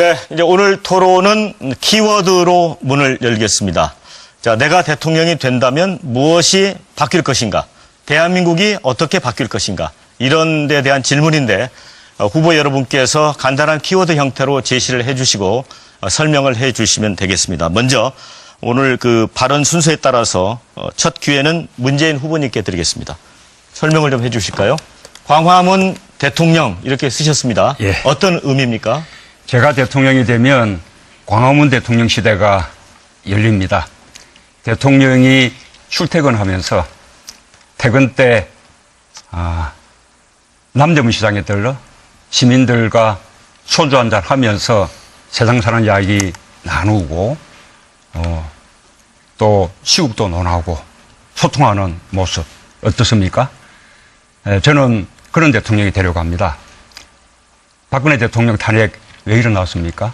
네, 이제 오늘 토론은 키워드로 문을 열겠습니다. 자, 내가 대통령이 된다면 무엇이 바뀔 것인가? 대한민국이 어떻게 바뀔 것인가? 이런 데 대한 질문인데 후보 여러분께서 간단한 키워드 형태로 제시를 해주시고 설명을 해주시면 되겠습니다. 먼저 오늘 그 발언 순서에 따라서 첫 기회는 문재인 후보님께 드리겠습니다. 설명을 좀 해주실까요? 광화문 대통령 이렇게 쓰셨습니다. 예. 어떤 의미입니까? 제가 대통령이 되면 광화문 대통령 시대가 열립니다. 대통령이 출퇴근하면서 퇴근 때 남대문 시장에 들러 시민들과 소주 한잔 하면서 세상 사는 이야기 나누고 또 시국도 논하고 소통하는 모습 어떻습니까? 저는 그런 대통령이 되려고 합니다. 박근혜 대통령 탄핵 왜 일어났습니까?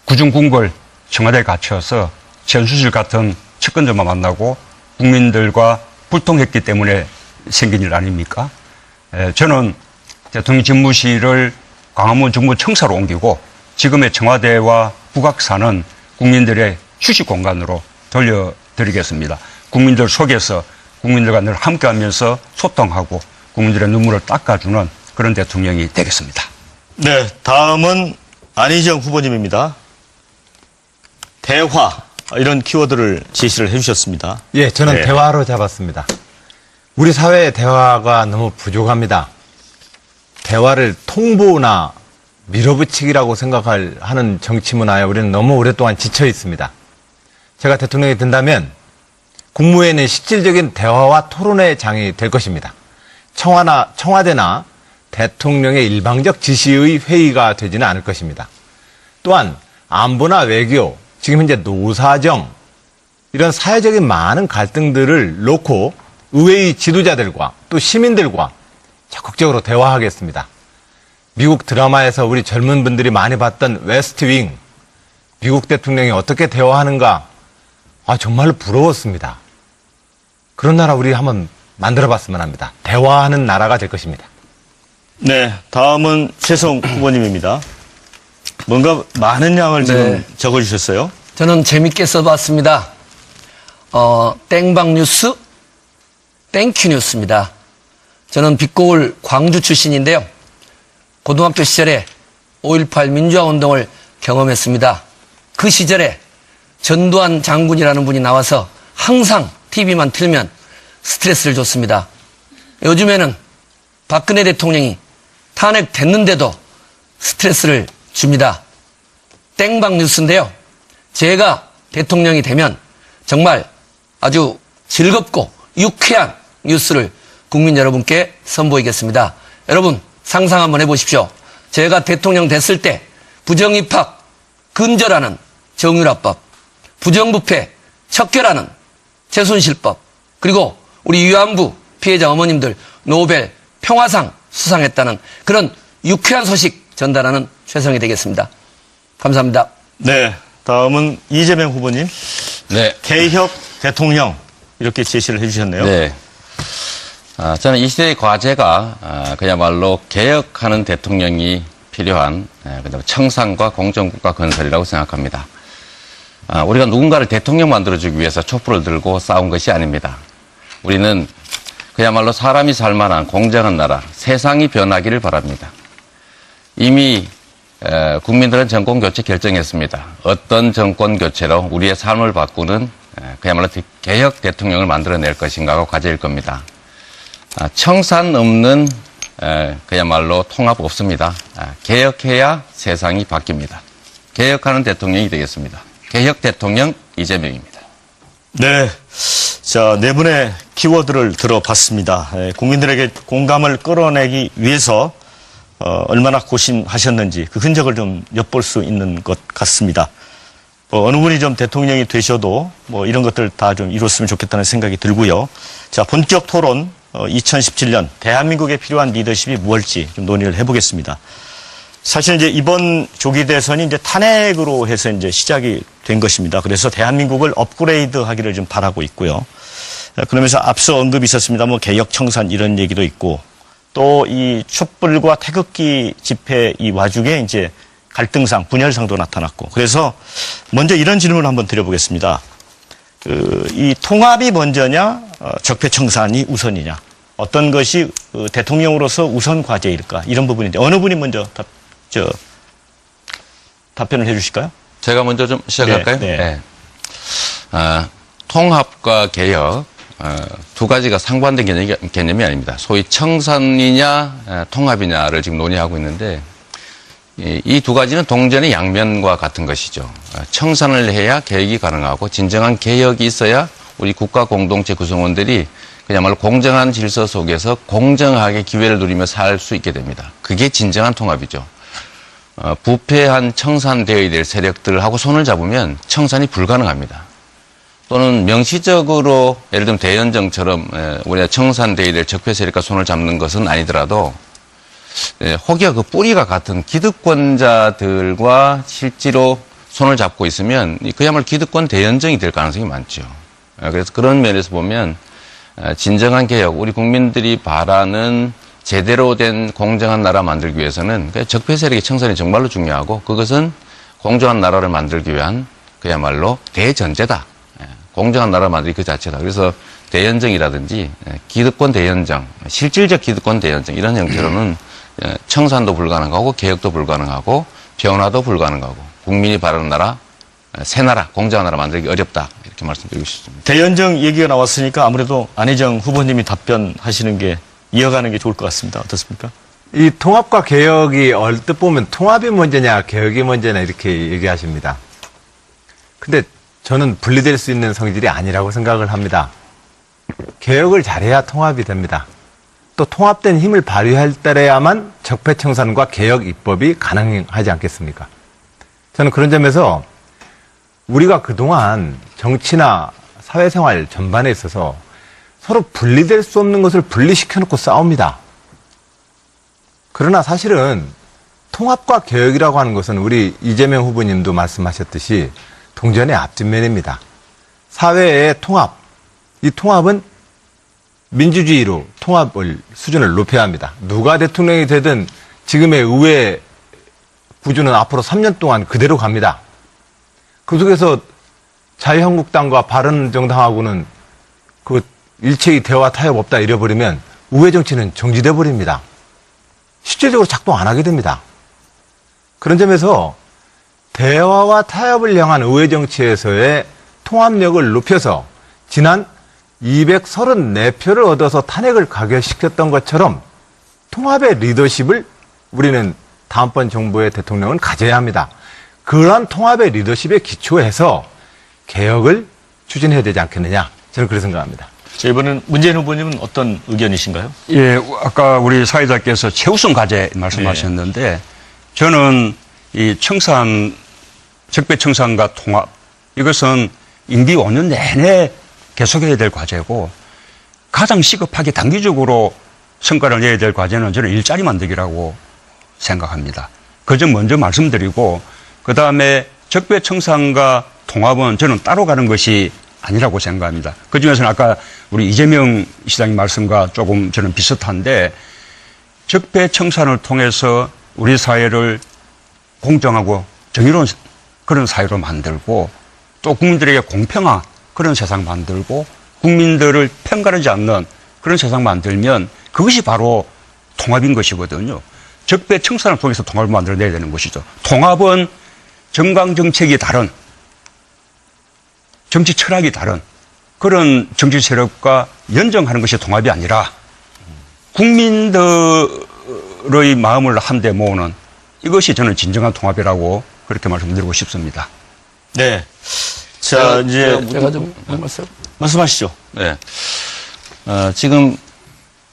구중궁궐 청와대에 갇혀서 전수실 같은 측근들만 만나고 국민들과 불통했기 때문에 생긴 일 아닙니까? 저는 대통령 집무실을 광화문 정부청사로 옮기고 지금의 청와대와 북악산은 국민들의 휴식 공간으로 돌려드리겠습니다. 국민들 속에서 국민들과 늘 함께하면서 소통하고 국민들의 눈물을 닦아주는 그런 대통령이 되겠습니다. 네, 다음은 안희정 후보님입니다. 대화, 이런 키워드를 제시를 해주셨습니다. 예, 저는 대화로 잡았습니다. 우리 사회의 대화가 너무 부족합니다. 대화를 통보나 밀어붙이기라고 하는 정치 문화에 우리는 너무 오랫동안 지쳐 있습니다. 제가 대통령이 된다면 국무회의는 실질적인 대화와 토론의 장이 될 것입니다. 청와대나 대통령의 일방적 지시의 회의가 되지는 않을 것입니다. 또한 안보나 외교, 지금 현재 노사정, 이런 사회적인 많은 갈등들을 놓고 의회의 지도자들과 또 시민들과 적극적으로 대화하겠습니다. 미국 드라마에서 우리 젊은 분들이 많이 봤던 웨스트윙, 미국 대통령이 어떻게 대화하는가, 정말로 부러웠습니다. 그런 나라 우리 한번 만들어봤으면 합니다. 대화하는 나라가 될 것입니다. 네, 다음은 최성 후보님입니다. 뭔가 많은 양을 지금 적어주셨어요. 저는 재밌게 써봤습니다. 땡방 뉴스, 땡큐 뉴스입니다. 저는 빛고울 광주 출신인데요. 고등학교 시절에 5.18 민주화 운동을 경험했습니다. 그 시절에 전두환 장군이라는 분이 나와서 항상 TV만 틀면 스트레스를 줬습니다. 요즘에는 박근혜 대통령이 탄핵됐는데도 스트레스를 줍니다. 땡방 뉴스인데요. 제가 대통령이 되면 정말 아주 즐겁고 유쾌한 뉴스를 국민 여러분께 선보이겠습니다. 여러분 상상 한번 해보십시오. 제가 대통령 됐을 때 부정입학 근절하는 정유라법, 부정부패 척결하는 최순실법, 그리고 우리 위안부 피해자 어머님들 노벨 평화상 수상했다는 그런 유쾌한 소식 전달하는 최성이 되겠습니다. 감사합니다. 네, 다음은 이재명 후보님. 네. 개혁 대통령 이렇게 제시를 해주셨네요. 네. 저는 이 시대의 과제가 그야말로 개혁하는 대통령이 필요한 청산과 공정국가 건설이라고 생각합니다. 우리가 누군가를 대통령 만들어주기 위해서 촛불을 들고 싸운 것이 아닙니다. 우리는 그야말로 사람이 살만한 공정한 나라, 세상이 변하기를 바랍니다. 이미 국민들은 정권교체 결정했습니다. 어떤 정권교체로 우리의 삶을 바꾸는 그야말로 개혁 대통령을 만들어낼 것인가가 과제일 겁니다. 청산 없는 그야말로 통합 없습니다. 개혁해야 세상이 바뀝니다. 개혁하는 대통령이 되겠습니다. 개혁 대통령 이재명입니다. 네, 자, 네 분의 키워드를 들어봤습니다. 국민들에게 공감을 끌어내기 위해서 얼마나 고심하셨는지 그 흔적을 좀 엿볼 수 있는 것 같습니다. 어느 분이 좀 대통령이 되셔도 이런 것들 다 좀 이뤘으면 좋겠다는 생각이 들고요. 자, 본격 토론 2017년 대한민국에 필요한 리더십이 무엇일지 좀 논의를 해보겠습니다. 사실 이제 이번 조기 대선이 이제 탄핵으로 해서 이제 시작이 된 것입니다. 그래서 대한민국을 업그레이드 하기를 좀 바라고 있고요. 그러면서 앞서 언급이 있었습니다. 개혁 청산 이런 얘기도 있고 또 이 촛불과 태극기 집회 이 와중에 이제 갈등상, 분열상도 나타났고. 그래서 먼저 이런 질문을 한번 드려보겠습니다. 이 통합이 먼저냐, 적폐청산이 우선이냐. 어떤 것이 대통령으로서 우선 과제일까? 이런 부분인데 어느 분이 먼저 답변을 해 주실까요? 제가 먼저 좀 시작할까요? 네. 통합과 개혁 두 가지가 상반된 개념이 아닙니다. 소위 청산이냐 통합이냐를 지금 논의하고 있는데 이 두 가지는 동전의 양면과 같은 것이죠. 청산을 해야 개혁이 가능하고 진정한 개혁이 있어야 우리 국가 공동체 구성원들이 그야말로 공정한 질서 속에서 공정하게 기회를 누리며 살 수 있게 됩니다. 그게 진정한 통합이죠. 부패한 청산되어야 될 세력들하고 손을 잡으면 청산이 불가능합니다. 또는 명시적으로 예를 들면 대연정처럼 우리가 청산되어야 될 적폐 세력과 손을 잡는 것은 아니더라도 혹여 그 뿌리가 같은 기득권자들과 실제로 손을 잡고 있으면 그야말로 기득권 대연정이 될 가능성이 많죠. 그래서 그런 면에서 보면 진정한 개혁, 우리 국민들이 바라는 제대로 된 공정한 나라 만들기 위해서는 적폐 세력의 청산이 정말로 중요하고 그것은 공정한 나라를 만들기 위한 그야말로 대전제다. 공정한 나라 만들기 그 자체다. 그래서 대연정이라든지 기득권 대연정, 실질적 기득권 대연정 이런 형태로는 청산도 불가능하고 개혁도 불가능하고 변화도 불가능하고 국민이 바라는 나라, 새 나라, 공정한 나라 만들기 어렵다. 이렇게 말씀드리고 싶습니다. 대연정 얘기가 나왔으니까 아무래도 안희정 후보님이 답변하시는 게 이어가는 게 좋을 것 같습니다. 어떻습니까? 이 통합과 개혁이 얼뜻 보면 통합이 먼저냐 개혁이 먼저냐 이렇게 얘기하십니다. 근데 저는 분리될 수 있는 성질이 아니라고 생각을 합니다. 개혁을 잘해야 통합이 됩니다. 또 통합된 힘을 발휘할 때야만 적폐청산과 개혁 입법이 가능하지 않겠습니까? 저는 그런 점에서 우리가 그동안 정치나 사회생활 전반에 있어서 서로 분리될 수 없는 것을 분리시켜놓고 싸웁니다. 그러나 사실은 통합과 개혁이라고 하는 것은 우리 이재명 후보님도 말씀하셨듯이 동전의 앞뒷면입니다. 사회의 통합, 이 통합은 민주주의로 통합을 수준을 높여야 합니다. 누가 대통령이 되든 지금의 의회 구조는 앞으로 3년 동안 그대로 갑니다. 그 속에서 자유한국당과 바른정당하고는 그 일체의 대화 타협 없다 이래버리면 우회 정치는 정지돼 버립니다. 실질적으로 작동 안 하게 됩니다. 그런 점에서 대화와 타협을 향한 우회 정치에서의 통합력을 높여서 지난 234표를 얻어서 탄핵을 가결시켰던 것처럼 통합의 리더십을 우리는 다음번 정부의 대통령은 가져야 합니다. 그러한 통합의 리더십에 기초해서 개혁을 추진해야 되지 않겠느냐. 저는 그렇게 생각합니다. 자, 이번엔 문재인 후보님은 어떤 의견이신가요? 예, 아까 우리 사회자께서 최우선 과제 말씀하셨는데 저는 이 청산, 적폐청산과 통합 이것은 임기 5년 내내 계속해야 될 과제고 가장 시급하게 단기적으로 성과를 내야 될 과제는 저는 일자리 만들기라고 생각합니다. 그 점 먼저 말씀드리고 그다음에 적폐청산과 통합은 저는 따로 가는 것이 아니라고 생각합니다. 그중에서는 아까 우리 이재명 시장님 말씀과 조금 저는 비슷한데 적폐청산을 통해서 우리 사회를 공정하고 정의로운 그런 사회로 만들고 또 국민들에게 공평한 그런 세상 만들고 국민들을 편가르지 않는 그런 세상 만들면 그것이 바로 통합인 것이거든요. 적폐청산을 통해서 통합을 만들어내야 되는 것이죠. 통합은 정강정책이 다른 정치 철학이 다른 그런 정치 세력과 연정하는 것이 통합이 아니라 국민들의 마음을 한데 모으는 이것이 저는 진정한 통합이라고 그렇게 말씀드리고 싶습니다. 네. 자, 이제 제가 좀 말씀하시죠. 네. 지금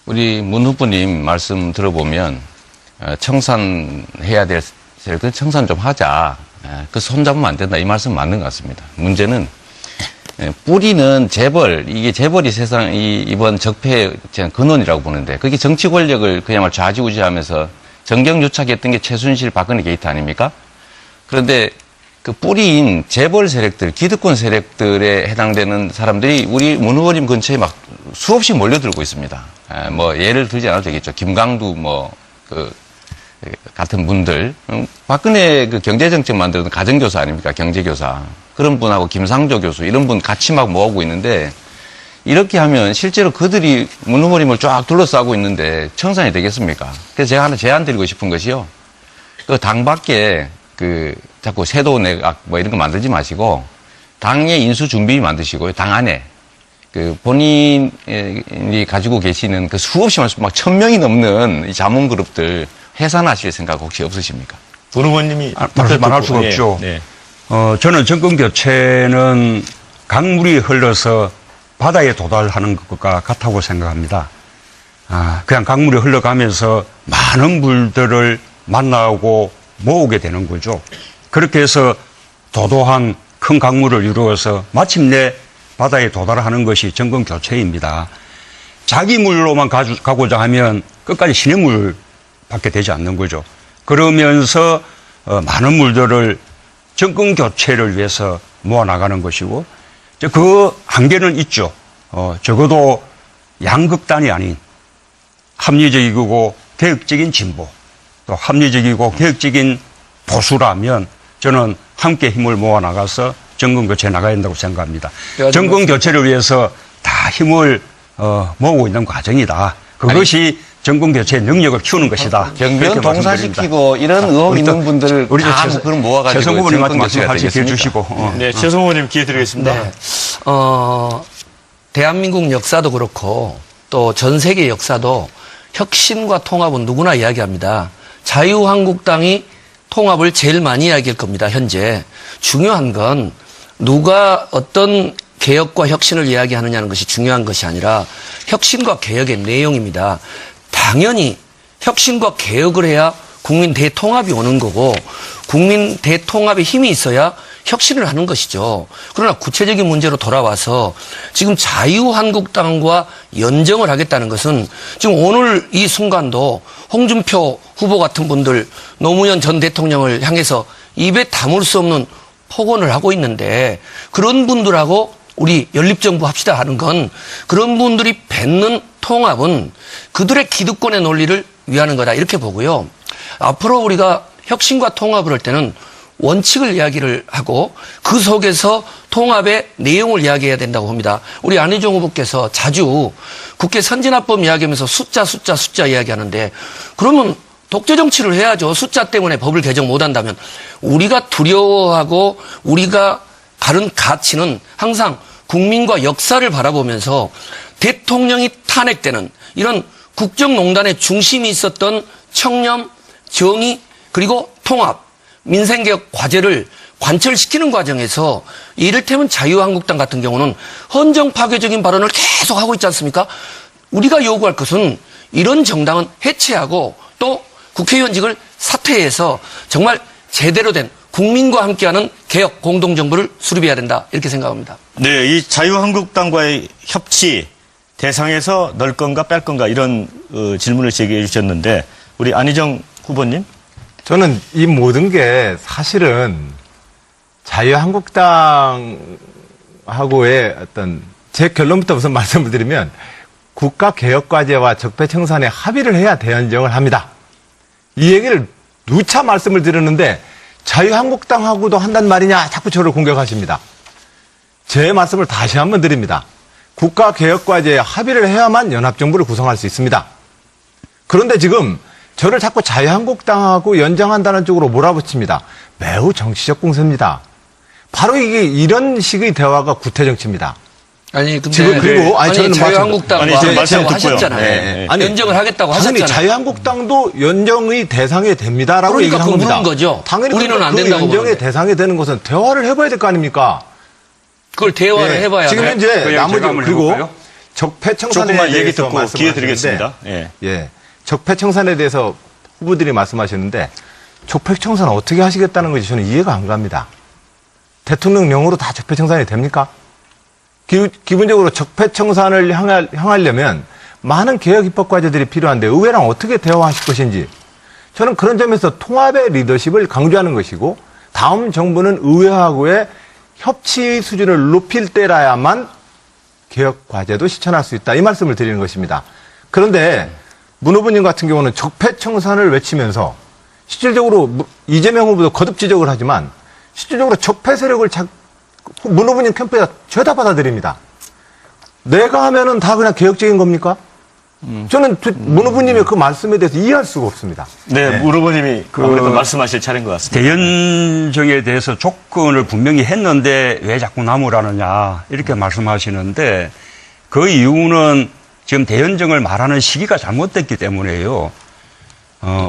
우리 문 후보님 말씀 들어보면 청산해야 될 세력들 청산 좀 하자. 그 손잡으면 안 된다. 이 말씀 맞는 것 같습니다. 문제는 뿌리는 재벌, 이게 재벌이 이번 적폐의 근원이라고 보는데 그게 정치 권력을 그야말로 좌지우지하면서 정경유착했던 게 최순실 박근혜 게이트 아닙니까? 그런데 그 뿌리인 재벌 세력들, 기득권 세력들에 해당되는 사람들이 우리 문 후보님 근처에 막 수없이 몰려들고 있습니다. 뭐 예를 들지 않아도 되겠죠. 김강두 같은 분들, 박근혜 그 경제정책 만들던 가정교사 아닙니까? 경제교사. 그런 분하고 김상조 교수, 이런 분 같이 막 모으고 있는데, 이렇게 하면 실제로 그들이 문후머림을 쫙 둘러싸고 있는데 청산이 되겠습니까? 그래서 제가 하나 제안 드리고 싶은 것이요. 그 당 밖에 자꾸 세도 내각 뭐 이런 거 만들지 마시고, 당의 인수 준비 만드시고요. 당 안에. 본인이 가지고 계시는 그 수없이 막 1000명이 넘는 이 자문그룹들 해산하실 생각 혹시 없으십니까? 본 의원님이 말할 수가 예, 없죠. 네. 저는 정권 교체는 강물이 흘러서 바다에 도달하는 것과 같다고 생각합니다. 그냥 강물이 흘러가면서 많은 물들을 만나고 모으게 되는 거죠. 그렇게 해서 도도한 큰 강물을 이루어서 마침내 바다에 도달하는 것이 정권 교체입니다. 자기 물로만 가고자 하면 끝까지 시냇물 밖에 되지 않는 거죠. 그러면서 많은 물들을 정권 교체를 위해서 모아나가는 것이고, 그 한계는 있죠. 적어도 양극단이 아닌 합리적이고 개혁적인 진보, 또 합리적이고 개혁적인 보수라면 저는 함께 힘을 모아나가서 정권 교체에 나가야 된다고 생각합니다. 정권 교체를 위해서 다 힘을 모으고 있는 과정이다. 그것이 정권 교체의 능력을 키우는 것이다. 경비원 동사시키고 이런 의혹 있는 분들을 다 그럼 모아가지고 최성 후보님한테 정권 교체가 말씀하시게 되겠습니까? 해주시고. 네, 최성 의원님 기회 드리겠습니다. 네. 대한민국 역사도 그렇고 또 전 세계 역사도 혁신과 통합은 누구나 이야기합니다. 자유한국당이 통합을 제일 많이 이야기할 겁니다, 현재. 중요한 건 누가 어떤 개혁과 혁신을 이야기하느냐는 것이 중요한 것이 아니라 혁신과 개혁의 내용입니다. 당연히 혁신과 개혁을 해야 국민 대통합이 오는 거고 국민 대통합에 힘이 있어야 혁신을 하는 것이죠. 그러나 구체적인 문제로 돌아와서 지금 자유한국당과 연정을 하겠다는 것은 지금 오늘 이 순간도 홍준표 후보 같은 분들 노무현 전 대통령을 향해서 입에 담을 수 없는 폭언을 하고 있는데 그런 분들하고 우리 연립정부 합시다 하는 건 그런 분들이 뱉는 통합은 그들의 기득권의 논리를 위하는 거다 이렇게 보고요. 앞으로 우리가 혁신과 통합을 할 때는 원칙을 이야기를 하고 그 속에서 통합의 내용을 이야기해야 된다고 봅니다. 우리 안희정 후보께서 자주 국회 선진화법 이야기하면서 숫자 이야기하는데 그러면 독재 정치를 해야죠. 숫자 때문에 법을 개정 못한다면 우리가 두려워하고 우리가 가른 가치는 항상 국민과 역사를 바라보면서 대통령이 탄핵되는 이런 국정농단의 중심이 있었던 청렴, 정의 그리고 통합, 민생개혁 과제를 관철시키는 과정에서 이를테면 자유한국당 같은 경우는 헌정 파괴적인 발언을 계속 하고 있지 않습니까? 우리가 요구할 것은 이런 정당은 해체하고 또 국회의원직을 사퇴해서 정말 제대로 된 국민과 함께하는 개혁 공동정부를 수립해야 된다 이렇게 생각합니다. 네, 이 자유한국당과의 협치 대상에서 넣을 건가 뺄 건가 이런 질문을 제기해 주셨는데 우리 안희정 후보님. 저는 이 모든 게 사실은 자유한국당하고의 어떤 제 결론부터 우선 말씀을 드리면 국가개혁과제와 적폐청산에 합의를 해야 대연정을 합니다. 이 얘기를 누차 말씀을 드렸는데 자유한국당하고도 한단 말이냐 자꾸 저를 공격하십니다. 제 말씀을 다시 한번 드립니다. 국가개혁과제에 합의를 해야만 연합정부를 구성할 수 있습니다. 그런데 지금 저를 자꾸 자유한국당하고 연정한다는 쪽으로 몰아붙입니다. 매우 정치적 공세입니다. 바로 이게 이런 식의 대화가 구태정치입니다. 아니 근데 지금 그리고 저는 자유한국당과 말씀 듣고요. 하셨잖아요. 네. 아니, 연정을 하겠다고 당연히 하셨잖아요. 자유한국당도 연정의 대상이 됩니다라고 그러니까 얘기한 그거 겁니다. 묻은 거죠. 당연히 우리는 안 그 된다고 연정의 보는데. 대상이 되는 것은 대화를 해봐야 될 거 아닙니까? 그걸 대화를 해봐야 지금 돼요. 현재 그냥 나머지 제가 한번 그리고 해볼까요? 적폐청산에 조금만 얘기 대해서 듣고 기회 말씀하셨는데 드리겠습니다. 예. 예, 적폐청산에 대해서 후보들이 말씀하셨는데 적폐청산 어떻게 하시겠다는 것이 저는 이해가 안 갑니다. 대통령령으로 다 적폐청산이 됩니까? 기본적으로 적폐청산을 향하려면 많은 개혁 입법 과제들이 필요한데 의회랑 어떻게 대화하실 것인지 저는 그런 점에서 통합의 리더십을 강조하는 것이고 다음 정부는 의회하고의 협치 수준을 높일 때라야만 개혁 과제도 실천할 수 있다 이 말씀을 드리는 것입니다. 그런데 문 후보님 같은 경우는 적폐청산을 외치면서 실질적으로 이재명 후보도 거듭 지적을 하지만 실질적으로 적폐 세력을 문 후보님 캠프에다 죄다 받아들입니다. 내가 하면은 다 그냥 개혁적인 겁니까? 저는 문 후보님의 그 말씀에 대해서 이해할 수가 없습니다. 네, 문 후보님이 아무래도 말씀하실 차례인 것 같습니다. 대연정에 대해서 조건을 분명히 했는데 왜 자꾸 나무라느냐 이렇게 말씀하시는데 그 이유는 지금 대연정을 말하는 시기가 잘못됐기 때문에요.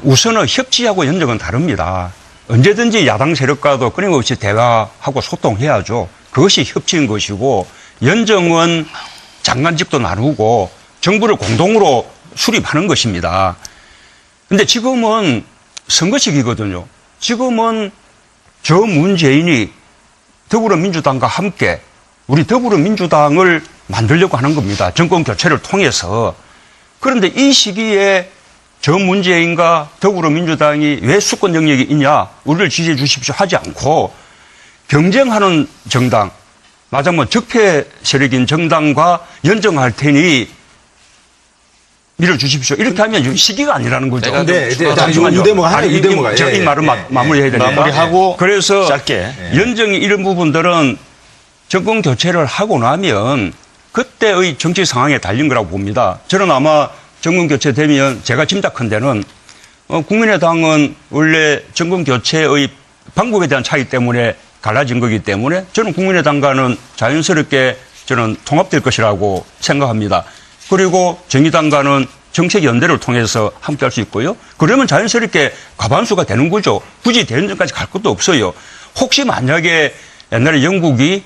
우선은 협치하고 연정은 다릅니다. 언제든지 야당 세력과도 끊임없이 대화하고 소통해야죠. 그것이 협치인 것이고 연정은 장관직도 나누고 정부를 공동으로 수립하는 것입니다. 근데 지금은 선거 시기거든요. 지금은 저 문재인이 더불어민주당과 함께 우리 더불어민주당을 만들려고 하는 겁니다. 정권 교체를 통해서. 그런데 이 시기에 저 문재인과 더불어민주당이 왜 수권 영역이 있냐, 우리를 지지해 주십시오 하지 않고 경쟁하는 정당, 말하자면 적폐 세력인 정당과 연정할 테니 밀어주십시오. 이렇게 하면 시기가 아니라는 거죠. 네, 이 대목가 이 대목가. 제가 이 말은 마무리해야 되니까. 마무리하고 그래서 짧게. 연정이 이런 부분들은 정권 교체를 하고 나면 그때의 정치 상황에 달린 거라고 봅니다. 저는 아마 정권 교체되면 제가 짐작한 데는 국민의당은 원래 정권 교체의 방법에 대한 차이 때문에 갈라진 거기 때문에 저는 국민의당과는 자연스럽게 저는 통합될 것이라고 생각합니다. 그리고 정의당과는 정책 연대를 통해서 함께 할 수 있고요. 그러면 자연스럽게 과반수가 되는 거죠. 굳이 대연정까지 갈 것도 없어요. 혹시 만약에 옛날에 영국이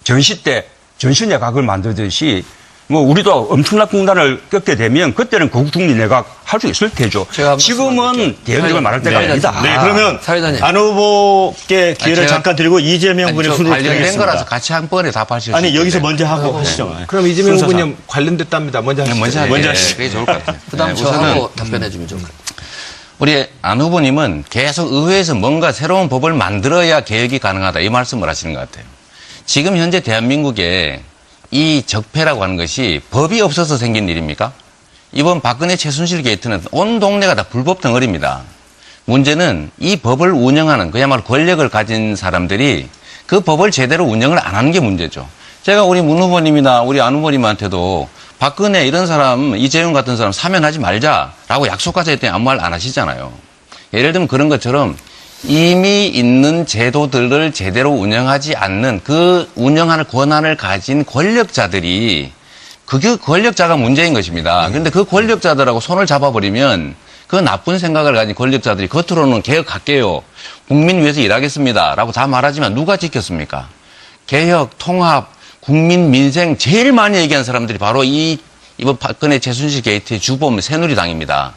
전시 때 전시내각을 만들듯이 뭐 우리도 엄청난 공단을 겪게 되면 그때는 국중리내각 할 수 있을 테죠. 지금은 대연정을 말할 때가 아니다. 네, 그러면 사회자님. 안 후보께 기회를 잠깐 드리고 이재명 후보님 순으로 관련된 드리겠습니다. 거라서 같이 한 번에 답하실 수 아니 여기서 있는데. 먼저 하고 하시죠. 그럼 이재명 순서상. 후보님 관련됐답니다. 먼저 하시죠. 먼저 하시죠. 그게 좋을 것 같아요. 그다음 네, 저하고 답변해 주면 좋을 것 같아요. 우리 안 후보님은 계속 의회에서 뭔가 새로운 법을 만들어야 개혁이 가능하다 이 말씀을 하시는 것 같아요. 지금 현재 대한민국에 이 적폐라고 하는 것이 법이 없어서 생긴 일입니까? 이번 박근혜 최순실 게이트는 온 동네가 다 불법 덩어리입니다. 문제는 이 법을 운영하는 그야말로 권력을 가진 사람들이 그 법을 제대로 운영을 안 하는 게 문제죠. 제가 우리 문 후보님이나 우리 안 후보님한테도 박근혜 이런 사람, 이재용 같은 사람 사면하지 말자라고 약속하자 했더니 아무 말 안 하시잖아요. 예를 들면 그런 것처럼 이미 있는 제도들을 제대로 운영하지 않는 그 운영하는 권한을 가진 권력자들이 그게 권력자가 문제인 것입니다. 그런데 그 권력자들하고 손을 잡아버리면 그 나쁜 생각을 가진 권력자들이 겉으로는 개혁할게요. 국민 위해서 일하겠습니다. 라고 다 말하지만 누가 지켰습니까? 개혁, 통합, 국민 민생 제일 많이 얘기한 사람들이 바로 이번 박근혜 최순실 게이트의 주범 새누리당입니다.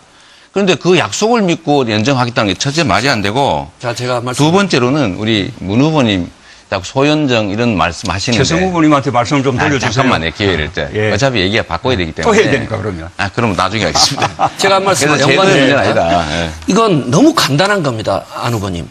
그런데 그 약속을 믿고 연정하겠다는 게 첫째 말이 안 되고 자, 제가 두 번째로는 우리 문 후보님 소연정 이런 말씀 하시는데 최승 후보님한테 말씀 좀 돌려주세요. 잠깐만요. 기회를 때. 예. 어차피 얘기가 바꿔야 되기 때문에. 또 해야 되니까 그러면. 그럼 나중에 하겠습니다. 제가 한 말씀 그래서 제도 연관되는 문제는 아니다. 예. 이건 너무 간단한 겁니다. 안 후보님.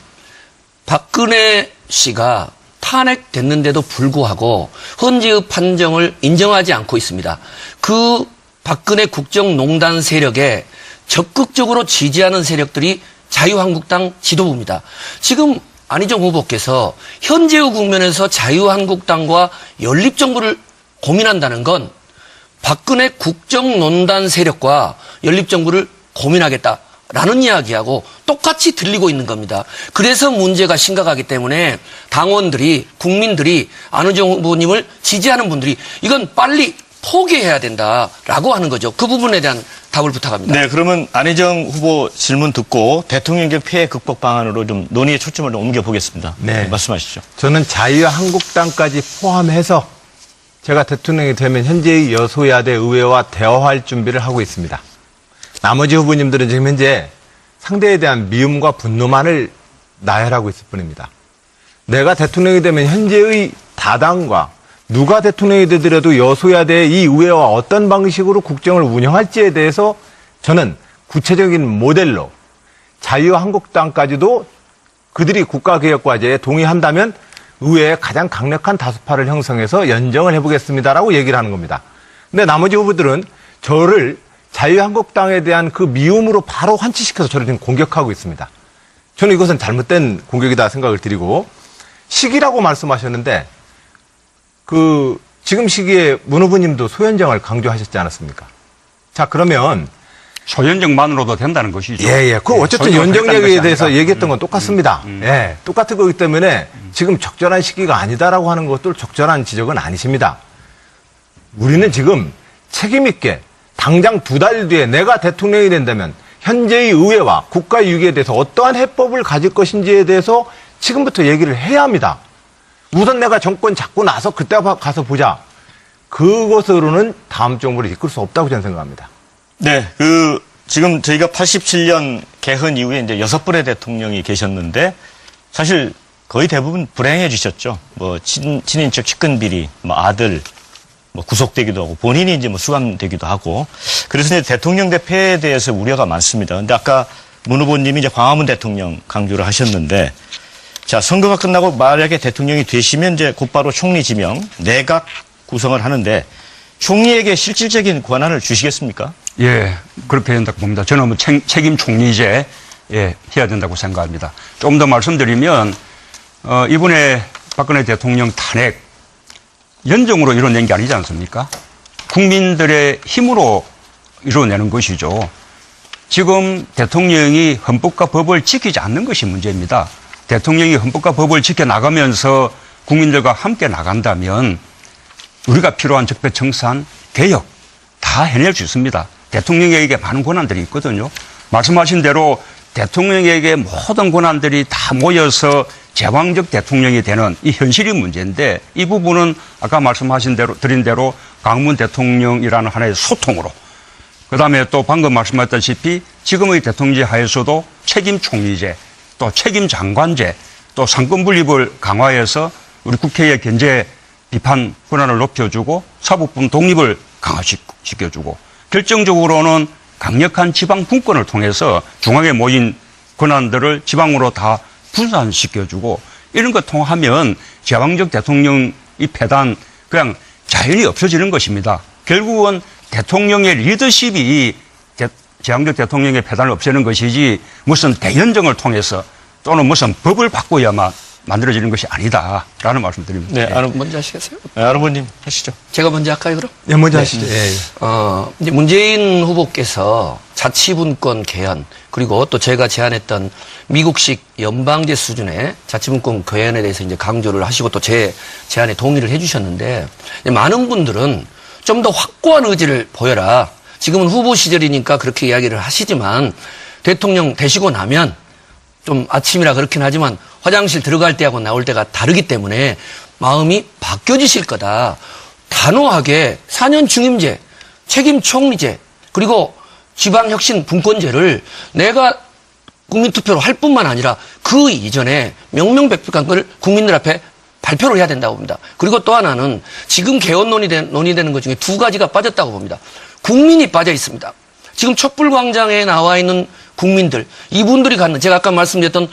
박근혜 씨가 탄핵됐는데도 불구하고 헌재의 판정을 인정하지 않고 있습니다. 그 박근혜 국정농단 세력에 적극적으로 지지하는 세력들이 자유한국당 지도부입니다. 지금 안희정 후보께서 현재의 국면에서 자유한국당과 연립정부를 고민한다는 건 박근혜 국정농단 세력과 연립정부를 고민하겠다라는 이야기하고 똑같이 들리고 있는 겁니다. 그래서 문제가 심각하기 때문에 당원들이, 국민들이 안희정 후보님을 지지하는 분들이 이건 빨리 포기해야 된다라고 하는 거죠. 그 부분에 대한 답을 부탁합니다. 네, 그러면 안희정 후보 질문 듣고 대통령적 피해 극복 방안으로 좀 논의의 초점을 좀 옮겨보겠습니다. 네. 말씀하시죠. 저는 자유한국당까지 포함해서 제가 대통령이 되면 현재의 여소야대 의회와 대화할 준비를 하고 있습니다. 나머지 후보님들은 지금 현재 상대에 대한 미움과 분노만을 나열하고 있을 뿐입니다. 내가 대통령이 되면 현재의 다당과 누가 대통령이 되더라도 여소야대의 이 의회와 어떤 방식으로 국정을 운영할지에 대해서 저는 구체적인 모델로 자유한국당까지도 그들이 국가개혁과제에 동의한다면 의회에 가장 강력한 다수파를 형성해서 연정을 해보겠습니다라고 얘기를 하는 겁니다. 근데 나머지 후보들은 저를 자유한국당에 대한 그 미움으로 바로 환치시켜서 저를 지금 공격하고 있습니다. 저는 이것은 잘못된 공격이다 생각을 드리고, 시기라고 말씀하셨는데, 지금 시기에 문 후보님도 소현정을 강조하셨지 않았습니까? 자, 그러면. 소현정만으로도 된다는 것이죠. 예. 어쨌든 연정력에 대해서 얘기했던 건 똑같습니다. 예. 똑같은 거기 때문에 지금 적절한 시기가 아니다라고 하는 것도 적절한 지적은 아니십니다. 우리는 지금 책임있게 당장 2달 뒤에 내가 대통령이 된다면 현재의 의회와 국가 유기에 대해서 어떠한 해법을 가질 것인지에 대해서 지금부터 얘기를 해야 합니다. 우선 내가 정권 잡고 나서 그때 가서 보자. 그것으로는 다음 정부를 이끌 수 없다고 저는 생각합니다. 네, 지금 저희가 87년 개헌 이후에 이제 6분의 대통령이 계셨는데 사실 거의 대부분 불행해지셨죠. 뭐 친인척 측근 비리, 뭐 아들 뭐 구속되기도 하고 본인이 이제 뭐 수감되기도 하고 그래서 이제 대통령대 폐해에 대해서 우려가 많습니다. 근데 아까 문 후보님이 이제 광화문 대통령 강조를 하셨는데 자, 선거가 끝나고 만약에 대통령이 되시면 이제 곧바로 총리 지명, 내각 구성을 하는데 총리에게 실질적인 권한을 주시겠습니까? 예, 그렇게 된다고 봅니다. 저는 뭐 책임 총리제 해야 된다고 생각합니다. 좀 더 말씀드리면 이번에 박근혜 대통령 탄핵 연정으로 이뤄낸 게 아니지 않습니까? 국민들의 힘으로 이뤄내는 것이죠. 지금 대통령이 헌법과 법을 지키지 않는 것이 문제입니다. 대통령이 헌법과 법을 지켜나가면서 국민들과 함께 나간다면 우리가 필요한 적폐청산, 개혁 다 해낼 수 있습니다. 대통령에게 많은 권한들이 있거든요. 말씀하신 대로 대통령에게 모든 권한들이 다 모여서 제왕적 대통령이 되는 이 현실이 문제인데 이 부분은 아까 말씀하신 대로 드린 대로 강문 대통령이라는 하나의 소통으로 그다음에 또 방금 말씀하셨다시피 지금의 대통령제 하에서도 책임 총리제 또 책임 장관제 또 상권 분립을 강화해서 우리 국회의 견제 비판 권한을 높여주고 사법부문 독립을 강화시켜주고 결정적으로는 강력한 지방 분권을 통해서 중앙에 모인 권한들을 지방으로 다 분산시켜주고 이런 거 통하면 제왕적 대통령 이 폐단 그냥 자연히 없어지는 것입니다. 결국은 대통령의 리더십이 제왕적 대통령의 폐단을 없애는 것이지 무슨 대연정을 통해서 또는 무슨 법을 바꿔야만 만들어지는 것이 아니다라는 말씀드립니다. 네, 먼저 하시겠어요? 네, 아르보님 하시죠. 제가 먼저 할까요, 그럼? 예, 먼저 하시죠. 예. 이제 문재인 후보께서 자치분권 개헌 그리고 또 제가 제안했던 미국식 연방제 수준의 자치분권 개헌에 대해서 이제 강조를 하시고 또 제 제안에 동의를 해주셨는데 많은 분들은 좀 더 확고한 의지를 보여라. 지금은 후보 시절이니까 그렇게 이야기를 하시지만 대통령 되시고 나면 좀 아침이라 그렇긴 하지만 화장실 들어갈 때하고 나올 때가 다르기 때문에 마음이 바뀌어지실 거다. 단호하게 4년 중임제, 책임 총리제, 그리고 지방혁신 분권제를 내가 국민투표로 할 뿐만 아니라 그 이전에 명명백백한 걸 국민들 앞에 발표를 해야 된다고 봅니다. 그리고 또 하나는 지금 개헌 논의되는 것 중에 2가지가 빠졌다고 봅니다. 국민이 빠져 있습니다. 지금 촛불광장에 나와 있는 국민들, 이분들이 갖는 제가 아까 말씀드렸던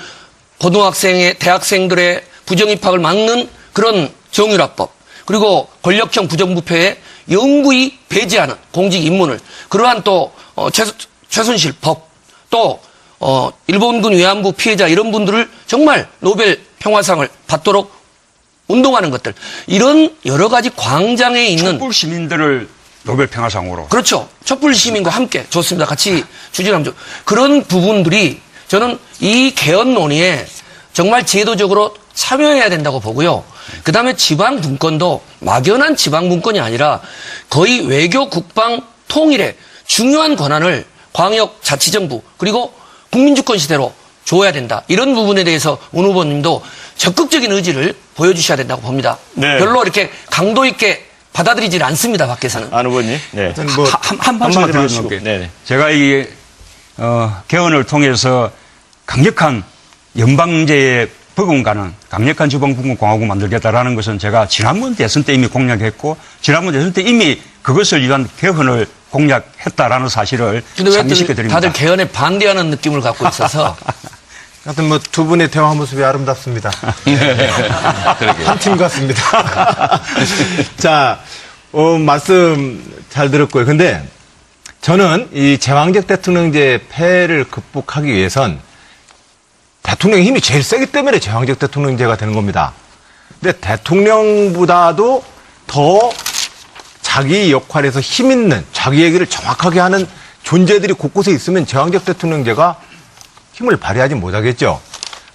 고등학생의 대학생들의 부정입학을 막는 그런 정유라법 그리고 권력형 부정부패에 영구히 배제하는 공직 입문을 그러한 또 최순실 법 또 일본군 위안부 피해자 이런 분들을 정말 노벨 평화상을 받도록 운동하는 것들 이런 여러 가지 광장에 있는 촛불 시민들을 노벨 평화상으로 그렇죠. 촛불 시민과 함께 좋습니다. 같이 추진하면 좋 그런 부분들이 저는 이 개헌 논의에 정말 제도적으로 참여해야 된다고 보고요. 그다음에 지방 분권도 막연한 지방 분권이 아니라 거의 외교 국방 통일의 중요한 권한을 광역 자치정부 그리고 국민주권 시대로 줘야 된다. 이런 부분에 대해서 문 후보님도 적극적인 의지를 보여주셔야 된다고 봅니다. 네. 별로 이렇게 강도 있게 받아들이질 않습니다. 밖에서는. 안 후보님. 네. 뭐 한 말씀 드려볼게요. 네네. 제가 이 개헌을 통해서 강력한 연방제에 버금가는 강력한 지방분권공화국 만들겠다라는 것은 제가 지난번 대선 때 이미 공약했고 지난번 대선 때 이미 그것을 위한 개헌을 공약했다라는 사실을 근데 왜 상기시켜드립니다. 다들 개헌에 반대하는 느낌을 갖고 있어서 하여튼 뭐 두 분의 대화 모습이 아름답습니다. 그러게요. 한 팀 같습니다. 자, 말씀 잘 들었고요. 근데 저는 이 제왕적 대통령제 폐해를 극복하기 위해선 대통령의 힘이 제일 세기 때문에 제왕적 대통령제가 되는 겁니다. 근데 대통령보다도 더 자기 역할에서 힘 있는, 자기 얘기를 정확하게 하는 존재들이 곳곳에 있으면 제왕적 대통령제가 힘을 발휘하지 못하겠죠.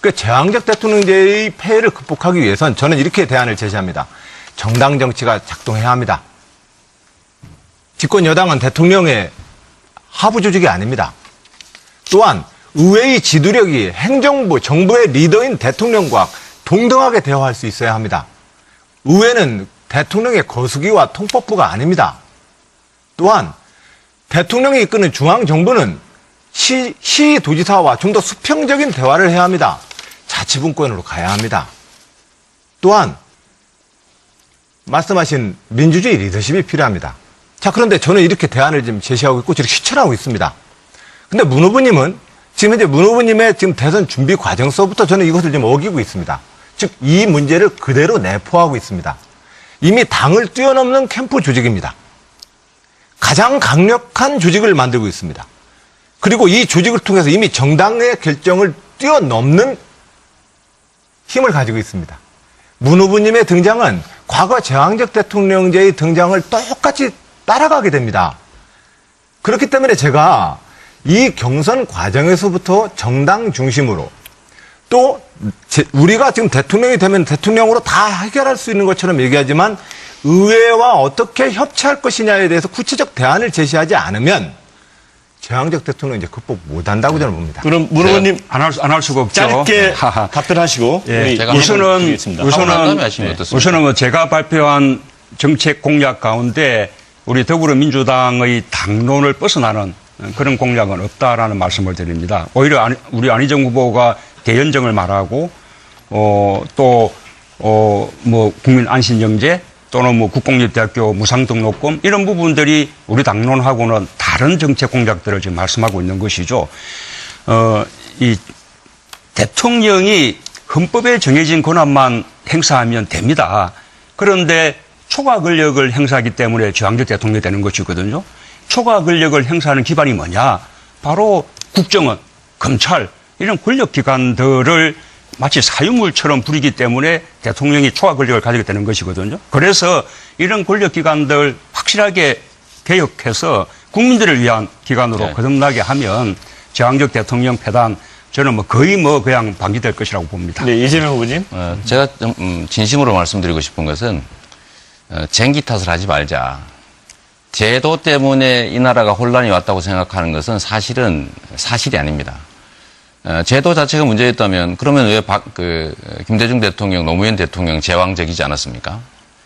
그러니까 제왕적 대통령제의 폐해를 극복하기 위해선 저는 이렇게 대안을 제시합니다. 정당 정치가 작동해야 합니다. 집권 여당은 대통령의 하부 조직이 아닙니다. 또한 의회의 지도력이 행정부, 정부의 리더인 대통령과 동등하게 대화할 수 있어야 합니다. 의회는 대통령의 거수기와 통법부가 아닙니다. 또한 대통령이 이끄는 중앙정부는 시도지사와 좀 더 수평적인 대화를 해야 합니다. 자치분권으로 가야 합니다. 또한 말씀하신 민주주의 리더십이 필요합니다. 자, 그런데 저는 이렇게 대안을 지금 제시하고 있고 저렇게 실천하고 있습니다. 근데 문 후보님은 지금 현재 문 후보님의 지금 대선 준비 과정서부터 저는 이것을 좀 어기고 있습니다. 즉, 이 문제를 그대로 내포하고 있습니다. 이미 당을 뛰어넘는 캠프 조직입니다. 가장 강력한 조직을 만들고 있습니다. 그리고 이 조직을 통해서 이미 정당의 결정을 뛰어넘는 힘을 가지고 있습니다. 문 후보님의 등장은 과거 제왕적 대통령제의 등장을 똑같이 따라가게 됩니다. 그렇기 때문에 제가 이 경선 과정에서부터 정당 중심으로 또 우리가 지금 대통령이 되면 대통령으로 다 해결할 수 있는 것처럼 얘기하지만 의회와 어떻게 협치할 것이냐에 대해서 구체적 대안을 제시하지 않으면 제왕적 대통령 이제 극복 못한다고 저는 봅니다. 그럼 문 후보님 안 할 수가 없죠. 짧게 답변하시고 예, 우리 제가 우선은 뭐 제가 발표한 정책 공약 가운데 우리 더불어민주당의 당론을 벗어나는 그런 공약은 없다라는 말씀을 드립니다. 오히려 우리 안희정 후보가 대연정을 말하고 뭐 국민 안심정제 또는 뭐 국공립대학교 무상등록금 이런 부분들이 우리 당론하고는 다른 정책 공약들을 지금 말씀하고 있는 것이죠. 이 대통령이 헌법에 정해진 권한만 행사하면 됩니다. 그런데 초과 권력을 행사하기 때문에 제왕적 대통령이 되는 것이거든요. 초과 권력을 행사하는 기반이 뭐냐? 바로 국정원, 검찰 이런 권력기관들을 마치 사유물처럼 부리기 때문에 대통령이 초과 권력을 가지게 되는 것이거든요. 그래서 이런 권력기관들 확실하게 개혁해서 국민들을 위한 기관으로 거듭나게 하면 제왕적 대통령 폐단 저는 뭐 거의 뭐 그냥 방지될 것이라고 봅니다. 네, 이재명 후보님. 제가 좀 진심으로 말씀드리고 싶은 것은 쟁기 탓을 하지 말자. 제도 때문에 이 나라가 혼란이 왔다고 생각하는 것은 사실이 아닙니다. 제도 자체가 문제였다면 그러면 왜 김대중 대통령, 노무현 대통령 제왕적이지 않았습니까?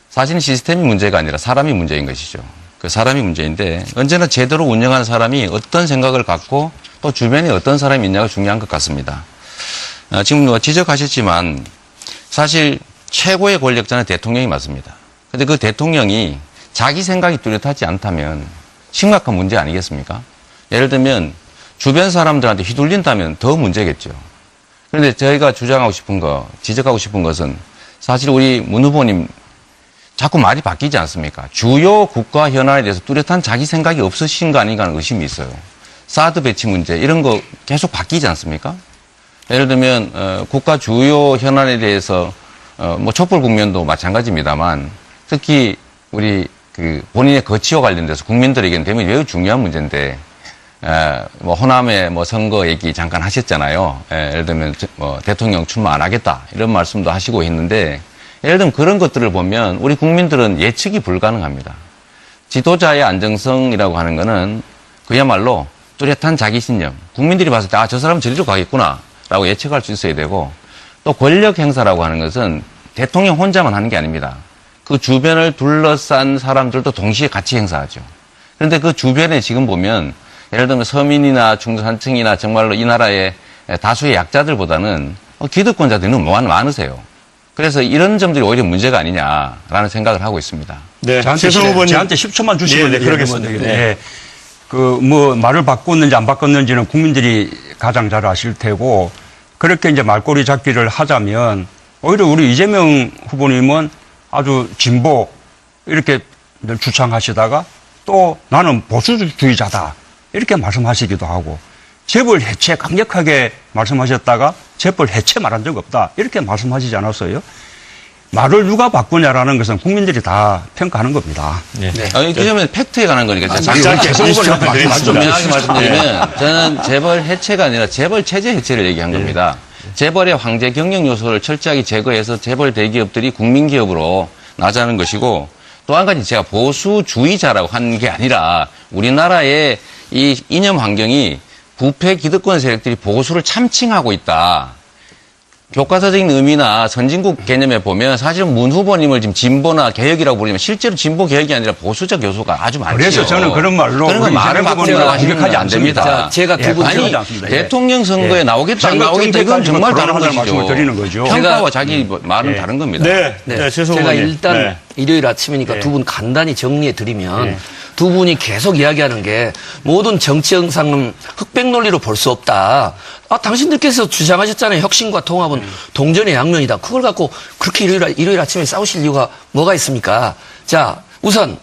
사실은 시스템이 문제가 아니라 사람이 문제인 것이죠. 그 사람이 문제인데 언제나 제대로 운영하는 사람이 어떤 생각을 갖고 또 주변에 어떤 사람이 있냐가 중요한 것 같습니다. 지금 지적하셨지만 사실 최고의 권력자는 대통령이 맞습니다. 그런데 그 대통령이 자기 생각이 뚜렷하지 않다면 심각한 문제 아니겠습니까? 예를 들면 주변 사람들한테 휘둘린다면 더 문제겠죠. 그런데 저희가 지적하고 싶은 것은 사실 우리 문 후보님 자꾸 말이 바뀌지 않습니까? 주요 국가 현안에 대해서 뚜렷한 자기 생각이 없으신 거 아닌가 하는 의심이 있어요. 사드 배치 문제 이런 거 계속 바뀌지 않습니까? 예를 들면 국가 주요 현안에 대해서 뭐 촛불 국면도 마찬가지입니다만 특히 우리 본인의 거취와 관련돼서 국민들에게는 대단히 매우 중요한 문제인데 뭐 호남의 뭐 선거 얘기 잠깐 하셨잖아요. 예를 들면 뭐 대통령 출마 안 하겠다 이런 말씀도 하시고 있는데 예를 들면 그런 것들을 보면 우리 국민들은 예측이 불가능합니다. 지도자의 안정성이라고 하는 거는 그야말로 뚜렷한 자기신념. 국민들이 봤을 때 저 사람은 저리로 가겠구나 라고 예측할 수 있어야 되고 또 권력 행사라고 하는 것은 대통령 혼자만 하는 게 아닙니다. 그 주변을 둘러싼 사람들도 동시에 같이 행사하죠. 그런데 그 주변에 지금 보면 예를 들면 서민이나 중산층이나 정말로 이 나라의 다수의 약자들보다는 기득권자들이 너무 많으세요. 그래서 이런 점들이 오히려 문제가 아니냐라는 생각을 하고 있습니다. 네, 최성 후보님. 저한테 10초만 주시면 네, 그러겠습니다. 네. 뭐 말을 바꿨는지 안 바꿨는지는 국민들이 가장 잘 아실 테고 그렇게 이제 말꼬리 잡기를 하자면 오히려 우리 이재명 후보님은 아주 진보 이렇게 주창하시다가 또 나는 보수주의자다 이렇게 말씀하시기도 하고 재벌 해체 강력하게 말씀하셨다가 재벌 해체 말한 적 없다. 이렇게 말씀하시지 않았어요? 말을 누가 바꾸냐라는 것은 국민들이 다 평가하는 겁니다. 네. 아니, 그 점은 팩트에 관한 거니까. 짧게 좀 말씀드리겠습니다. 명확하게 말씀드리면 저는 재벌 해체가 아니라 재벌 체제 해체를 얘기한 겁니다. 재벌의 황제 경영 요소를 철저하게 제거해서 재벌 대기업들이 국민기업으로 나자는 것이고 또 한 가지 제가 보수주의자라고 하는 게 아니라 우리나라의 이 이념 환경이 부패 기득권 세력들이 보수를 참칭하고 있다. 교과서적인 의미나 선진국 개념에 보면 사실은 문 후보님을 지금 진보나 개혁이라고 부르지만 실제로 진보 개혁이 아니라 보수적 요소가 아주 많죠. 그래서 저는 그런 말로 그런 건 우리 말을 이재명 바꾸려고 후보님과 하시면 공격하지 안 됩니다. 자, 제가 두 분 아니, 않습니다. 대통령 선거에 나오겠다 안 나오겠다 이건 정말 다른 것이죠. 말씀을 드리는 거죠. 평가와 자기 말은 다른 겁니다. 네, 네. 네, 최성호 제가 의원님. 일단 네. 일요일 아침이니까 두 분 간단히 정리해 드리면 두 분이 계속 이야기하는 게 모든 정치 영상은 흑백 논리로 볼 수 없다. 아, 당신들께서 주장하셨잖아요. 혁신과 통합은 동전의 양면이다. 그걸 갖고 그렇게 일요일 아침에 싸우실 이유가 뭐가 있습니까? 자, 우선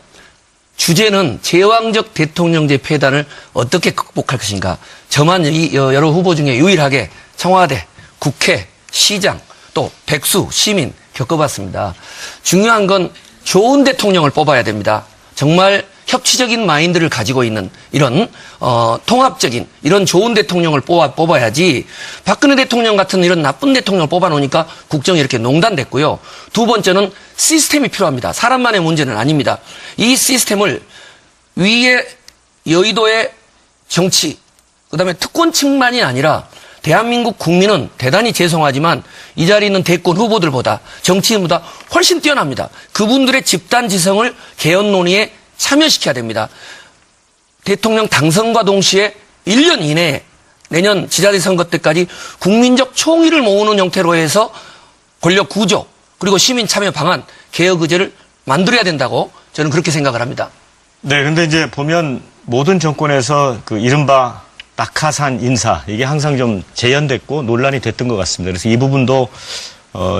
주제는 제왕적 대통령제 폐단을 어떻게 극복할 것인가. 저만 여러 후보 중에 유일하게 청와대, 국회, 시장, 또 백수, 시민 겪어봤습니다. 중요한 건 좋은 대통령을 뽑아야 됩니다. 정말 협치적인 마인드를 가지고 있는 이런 통합적인 이런 좋은 대통령을 뽑아야지 박근혜 대통령 같은 이런 나쁜 대통령을 뽑아놓으니까 국정이 이렇게 농단됐고요. 두 번째는 시스템이 필요합니다. 사람만의 문제는 아닙니다. 이 시스템을 위에 여의도의 정치 그다음에 특권층만이 아니라 대한민국 국민은 대단히 죄송하지만 이 자리에 있는 대권 후보들보다 정치인보다 훨씬 뛰어납니다. 그분들의 집단 지성을 개헌 논의에 참여시켜야 됩니다. 대통령 당선과 동시에 1년 이내에 내년 지자체 선거 때까지 국민적 총의를 모으는 형태로 해서 권력 구조 그리고 시민 참여 방안 개혁 의제를 만들어야 된다고 저는 그렇게 생각을 합니다. 네, 근데 이제 보면 모든 정권에서 그 이른바 낙하산 인사 이게 항상 좀 재현됐고 논란이 됐던 것 같습니다. 그래서 이 부분도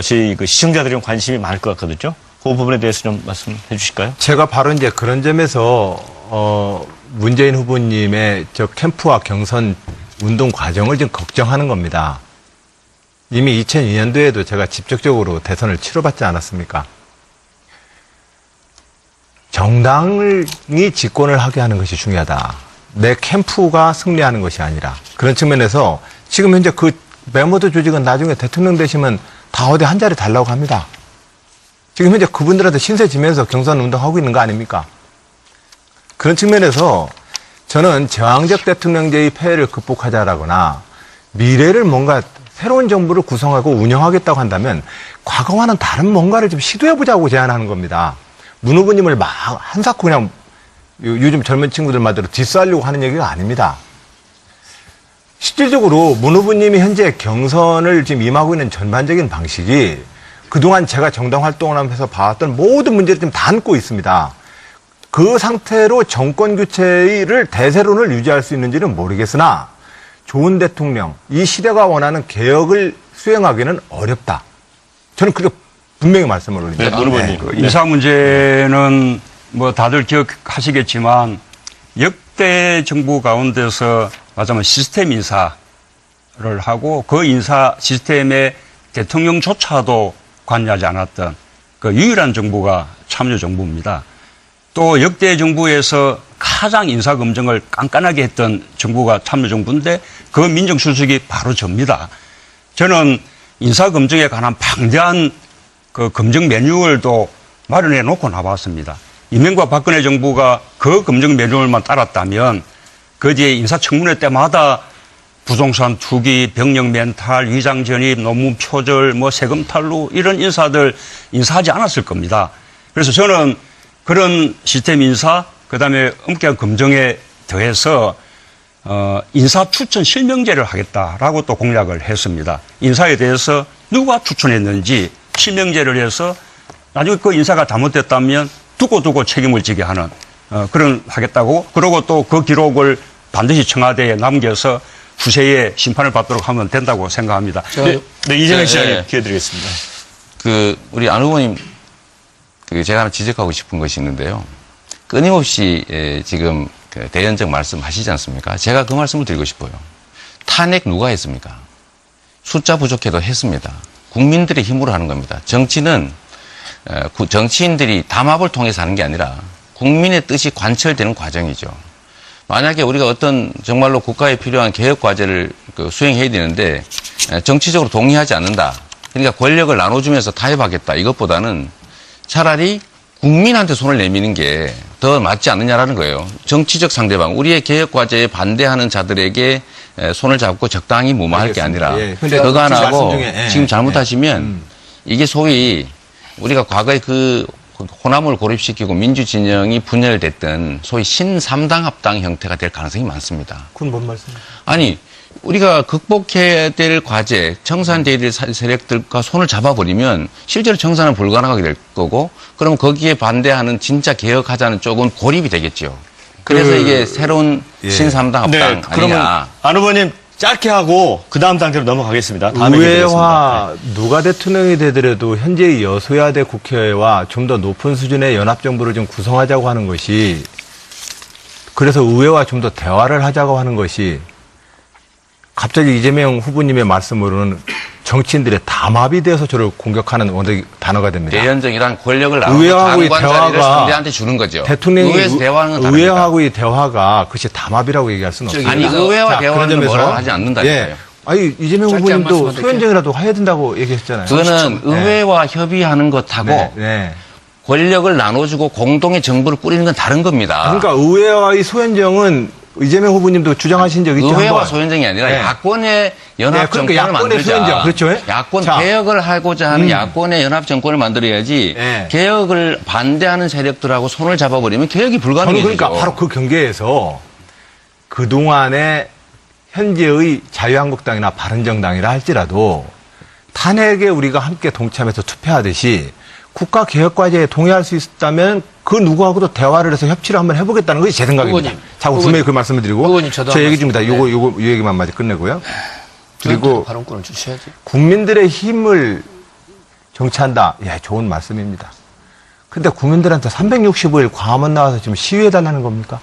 저희 그 시청자들이 관심이 많을 것 같거든요. 그 부분에 대해서 좀 말씀해 주실까요? 제가 바로 이제 그런 점에서 문재인 후보님의 저 캠프와 경선 운동 과정을 좀 걱정하는 겁니다. 이미 2002년도에도 제가 직접적으로 대선을 치러봤지 않았습니까? 정당이 집권을 하게 하는 것이 중요하다. 내 캠프가 승리하는 것이 아니라 그런 측면에서 지금 현재 그 메모드 조직은 나중에 대통령 되시면 다 어디 한 자리 달라고 합니다. 지금 현재 그분들한테 신세 지면서 경선 운동하고 있는 거 아닙니까? 그런 측면에서 저는 제왕적 대통령제의 폐해를 극복하자라거나 미래를 뭔가 새로운 정부를 구성하고 운영하겠다고 한다면 과거와는 다른 뭔가를 좀 시도해보자고 제안하는 겁니다. 문 후보님을 막 한사코 그냥 요즘 젊은 친구들 말대로 디스하려고 하는 얘기가 아닙니다. 실질적으로 문 후보님이 현재 경선을 지금 임하고 있는 전반적인 방식이 그동안 제가 정당 활동을 하면서 봐왔던 모든 문제를 좀 다 안고 있습니다. 그 상태로 정권 교체를 대세론을 유지할 수 있는지는 모르겠으나 좋은 대통령, 이 시대가 원하는 개혁을 수행하기는 어렵다. 저는 그렇게 분명히 말씀을 올립니다. 네, 문 후보님. 그 인사 문제는 뭐 다들 기억하시겠지만 역대 정부 가운데서 말하자면 시스템 인사를 하고 그 인사 시스템에 대통령조차도 관여하지 않았던 그 유일한 정부가 참여정부입니다. 또 역대 정부에서 가장 인사검증을 깐깐하게 했던 정부가 참여정부인데 그 민정수석이 바로 접니다. 저는 인사검증에 관한 방대한 그 검증 매뉴얼도 마련해 놓고 나왔습니다. 이명박 박근혜 정부가 그 검증 매뉴얼만 따랐다면 거기에 인사청문회 때마다 부동산 투기, 병력 멘탈, 위장 전입, 논문 표절, 뭐 세금 탈루 이런 인사들 인사하지 않았을 겁니다. 그래서 저는 그런 시스템 인사, 그다음에 엄격한 검증에 더해서 인사 추천 실명제를 하겠다라고 또 공약을 했습니다. 인사에 대해서 누가 추천했는지 실명제를 해서 나중에 그 인사가 잘못됐다면 두고 책임을 지게 하는 그런 하겠다고 그러고 또 그 기록을 반드시 청와대에 남겨서 후세에 심판을 받도록 하면 된다고 생각합니다. 네, 이재명 씨에게 네. 기회 드리겠습니다. 우리 안 후보님, 제가 하나 지적하고 싶은 것이 있는데요. 끊임없이 지금 대연적 말씀 하시지 않습니까? 제가 그 말씀을 드리고 싶어요. 탄핵 누가 했습니까? 숫자 부족해도 했습니다. 국민들의 힘으로 하는 겁니다. 정치는 정치인들이 담합을 통해서 하는 게 아니라 국민의 뜻이 관철되는 과정이죠. 만약에 우리가 어떤 정말로 국가에 필요한 개혁 과제를 수행해야 되는데 정치적으로 동의하지 않는다. 그러니까 권력을 나눠주면서 타협하겠다. 이것보다는 차라리 국민한테 손을 내미는 게 더 맞지 않느냐라는 거예요. 정치적 상대방, 우리의 개혁 과제에 반대하는 자들에게 손을 잡고 적당히 무마할 게 아니라 그거 안 하고 지금 잘못하시면 이게 소위 우리가 과거에 그 호남을 고립시키고 민주진영이 분열됐던 소위 신삼당 합당 형태가 될 가능성이 많습니다. 그건 뭔 말씀이세요? 아니 우리가 극복해야 될 과제, 청산돼야 될 세력들과 손을 잡아버리면 실제로 청산은 불가능하게 될 거고 그럼 거기에 반대하는 진짜 개혁하자는 쪽은 고립이 되겠죠. 그래서 이게 새로운 신삼당 합당 네, 그러면 아니냐. 안 후보님 짧게 하고 그 다음 단계로 넘어가겠습니다. 다음에 의회와 누가 대통령이 되더라도 현재의 여소야대 국회와 좀 더 높은 수준의 연합정부를 좀 구성하자고 하는 것이 그래서 의회와 좀 더 대화를 하자고 하는 것이 갑자기 이재명 후보님의 말씀으로는 정치인들의 담합이 되어서 저를 공격하는 단어가 됩니다. 대연정이란 권력을 나누고 의회하고의 장관 자리를 대화가 상대한테 주는 거죠. 대통령이 의회에서 대화하는 건 다릅니다. 의회하고의 대화가 그것이 담합이라고 얘기할 수는 없습니다. 아니 의회와 자, 대화는 그런 점에서 뭐라고 하지 않는다니까요. 예. 아니 이재명 짧게 한 후보님도 말씀만 드릴게요. 소연정이라도 해야 된다고 얘기했잖아요. 그거는 의회와 협의하는 것하고 네, 네. 권력을 나눠주고 공동의 정부를 꾸리는 건 다른 겁니다. 그러니까 의회와의 소연정은 이재명 후보님도 주장하신 적이 있죠. 의회와 한번. 소연정이 아니라 네. 야권의 연합 네, 그러니까 정권을 야권의 만들자. 소연정, 그렇죠. 야권 자. 개혁을 하고자 하는 야권의 연합 정권을 만들어야지 네. 개혁을 반대하는 세력들하고 손을 잡아버리면 개혁이 저는 불가능해지죠. 그러니까 바로 그 경계에서 그동안의 현재의 자유한국당이나 바른정당이라 할지라도 탄핵에 우리가 함께 동참해서 투표하듯이 국가개혁과제에 동의할 수 있다면 그 누구하고도 대화를 해서 협치를 한번 해보겠다는 것이 제 생각입니다. 의원님, 자꾸 분명히 그 말씀을 드리고 의원님, 저도 저 한 얘기 중입니다. 말씀. 이 얘기만 마저 끝내고요. 그리고 발언권을 주셔야죠. 국민들의 힘을 정치한다. 예, 좋은 말씀입니다. 근데 국민들한테 365일 광화문 나와서 지금 시위해달라는 겁니까?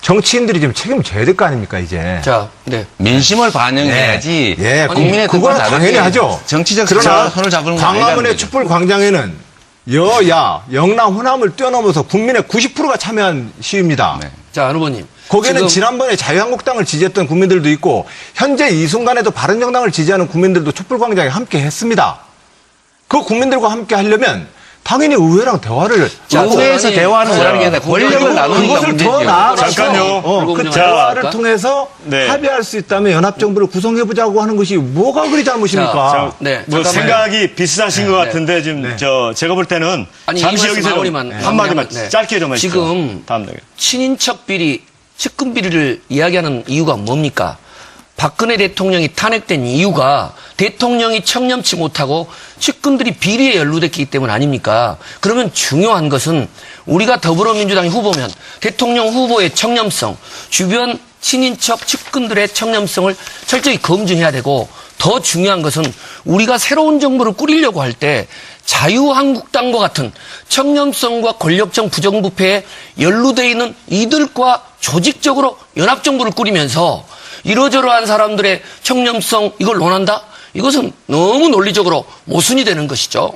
정치인들이 지금 책임을 져야 될 거 아닙니까, 이제? 자, 네. 민심을 반영해야지. 예, 국민의 그거는 뜻과 당연히 다르게 하죠. 정치적 그러나 손을 잡는 건 아니라는 광화문의 거죠. 촛불 광장에는 여야, 영남, 호남을 뛰어넘어서 국민의 90%가 참여한 시위입니다. 네. 자, 안 후보님. 거기에는 지금 지난번에 자유한국당을 지지했던 국민들도 있고 현재 이 순간에도 바른정당을 지지하는 국민들도 촛불 광장에 함께 했습니다. 그 국민들과 함께 하려면 당연히 의회랑 대화를 자, 하고 의회에서 아니, 대화하는 거라는 게 아니라 그리고 권력을 나누는 게 그것을 더 문제죠. 나아가서 잠깐요. 그 그리고 대화를 할까? 통해서 네. 합의할 수 있다면 연합정부를 구성해보자고 하는 것이 뭐가 그리 잘못입니까? 자, 네, 뭐 잠깐만요. 생각이 비슷하신 것 같은데 지금 제가 볼 때는 아니, 잠시 이 말씀 여기서 마무리만, 한마디만 네. 짧게 좀 해주세요. 지금 다음 단계. 친인척 비리, 측근 비리를 이야기하는 이유가 뭡니까? 박근혜 대통령이 탄핵된 이유가 대통령이 청렴치 못하고 측근들이 비리에 연루됐기 때문 아닙니까? 그러면 중요한 것은 우리가 더불어민주당이 후보면 대통령 후보의 청렴성, 주변 친인척 측근들의 청렴성을 철저히 검증해야 되고 더 중요한 것은 우리가 새로운 정부를 꾸리려고 할 때 자유한국당과 같은 청렴성과 권력적 부정부패에 연루되어 있는 이들과 조직적으로 연합정부를 꾸리면서 이러저러한 사람들의 청렴성 이걸 논한다? 이것은 너무 논리적으로 모순이 되는 것이죠.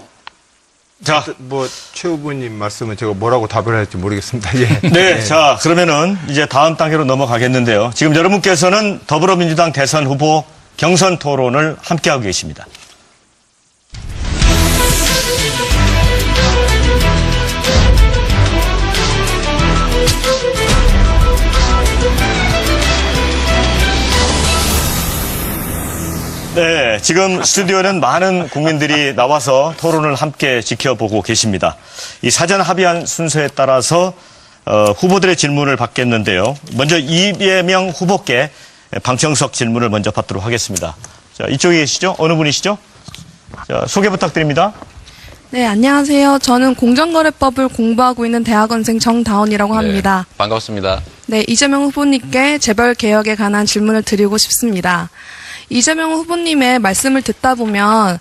자, 뭐 최 후보님 말씀은 제가 뭐라고 답을 할지 모르겠습니다. 예. 네, 자, 그러면은 이제 다음 단계로 넘어가겠는데요. 지금 여러분께서는 더불어민주당 대선 후보 경선 토론을 함께하고 계십니다. 네, 지금 스튜디오는 많은 국민들이 나와서 토론을 함께 지켜보고 계십니다. 이 사전 합의한 순서에 따라서 후보들의 질문을 받겠는데요. 먼저 이재명 후보께 방청석 질문을 먼저 받도록 하겠습니다. 자, 이쪽에 계시죠? 어느 분이시죠? 자, 소개 부탁드립니다. 네, 안녕하세요. 저는 공정거래법을 공부하고 있는 대학원생 정다원이라고 합니다. 네, 반갑습니다. 네, 이재명 후보님께 재벌 개혁에 관한 질문을 드리고 싶습니다. 이재명 후보님의 말씀을 듣다 보면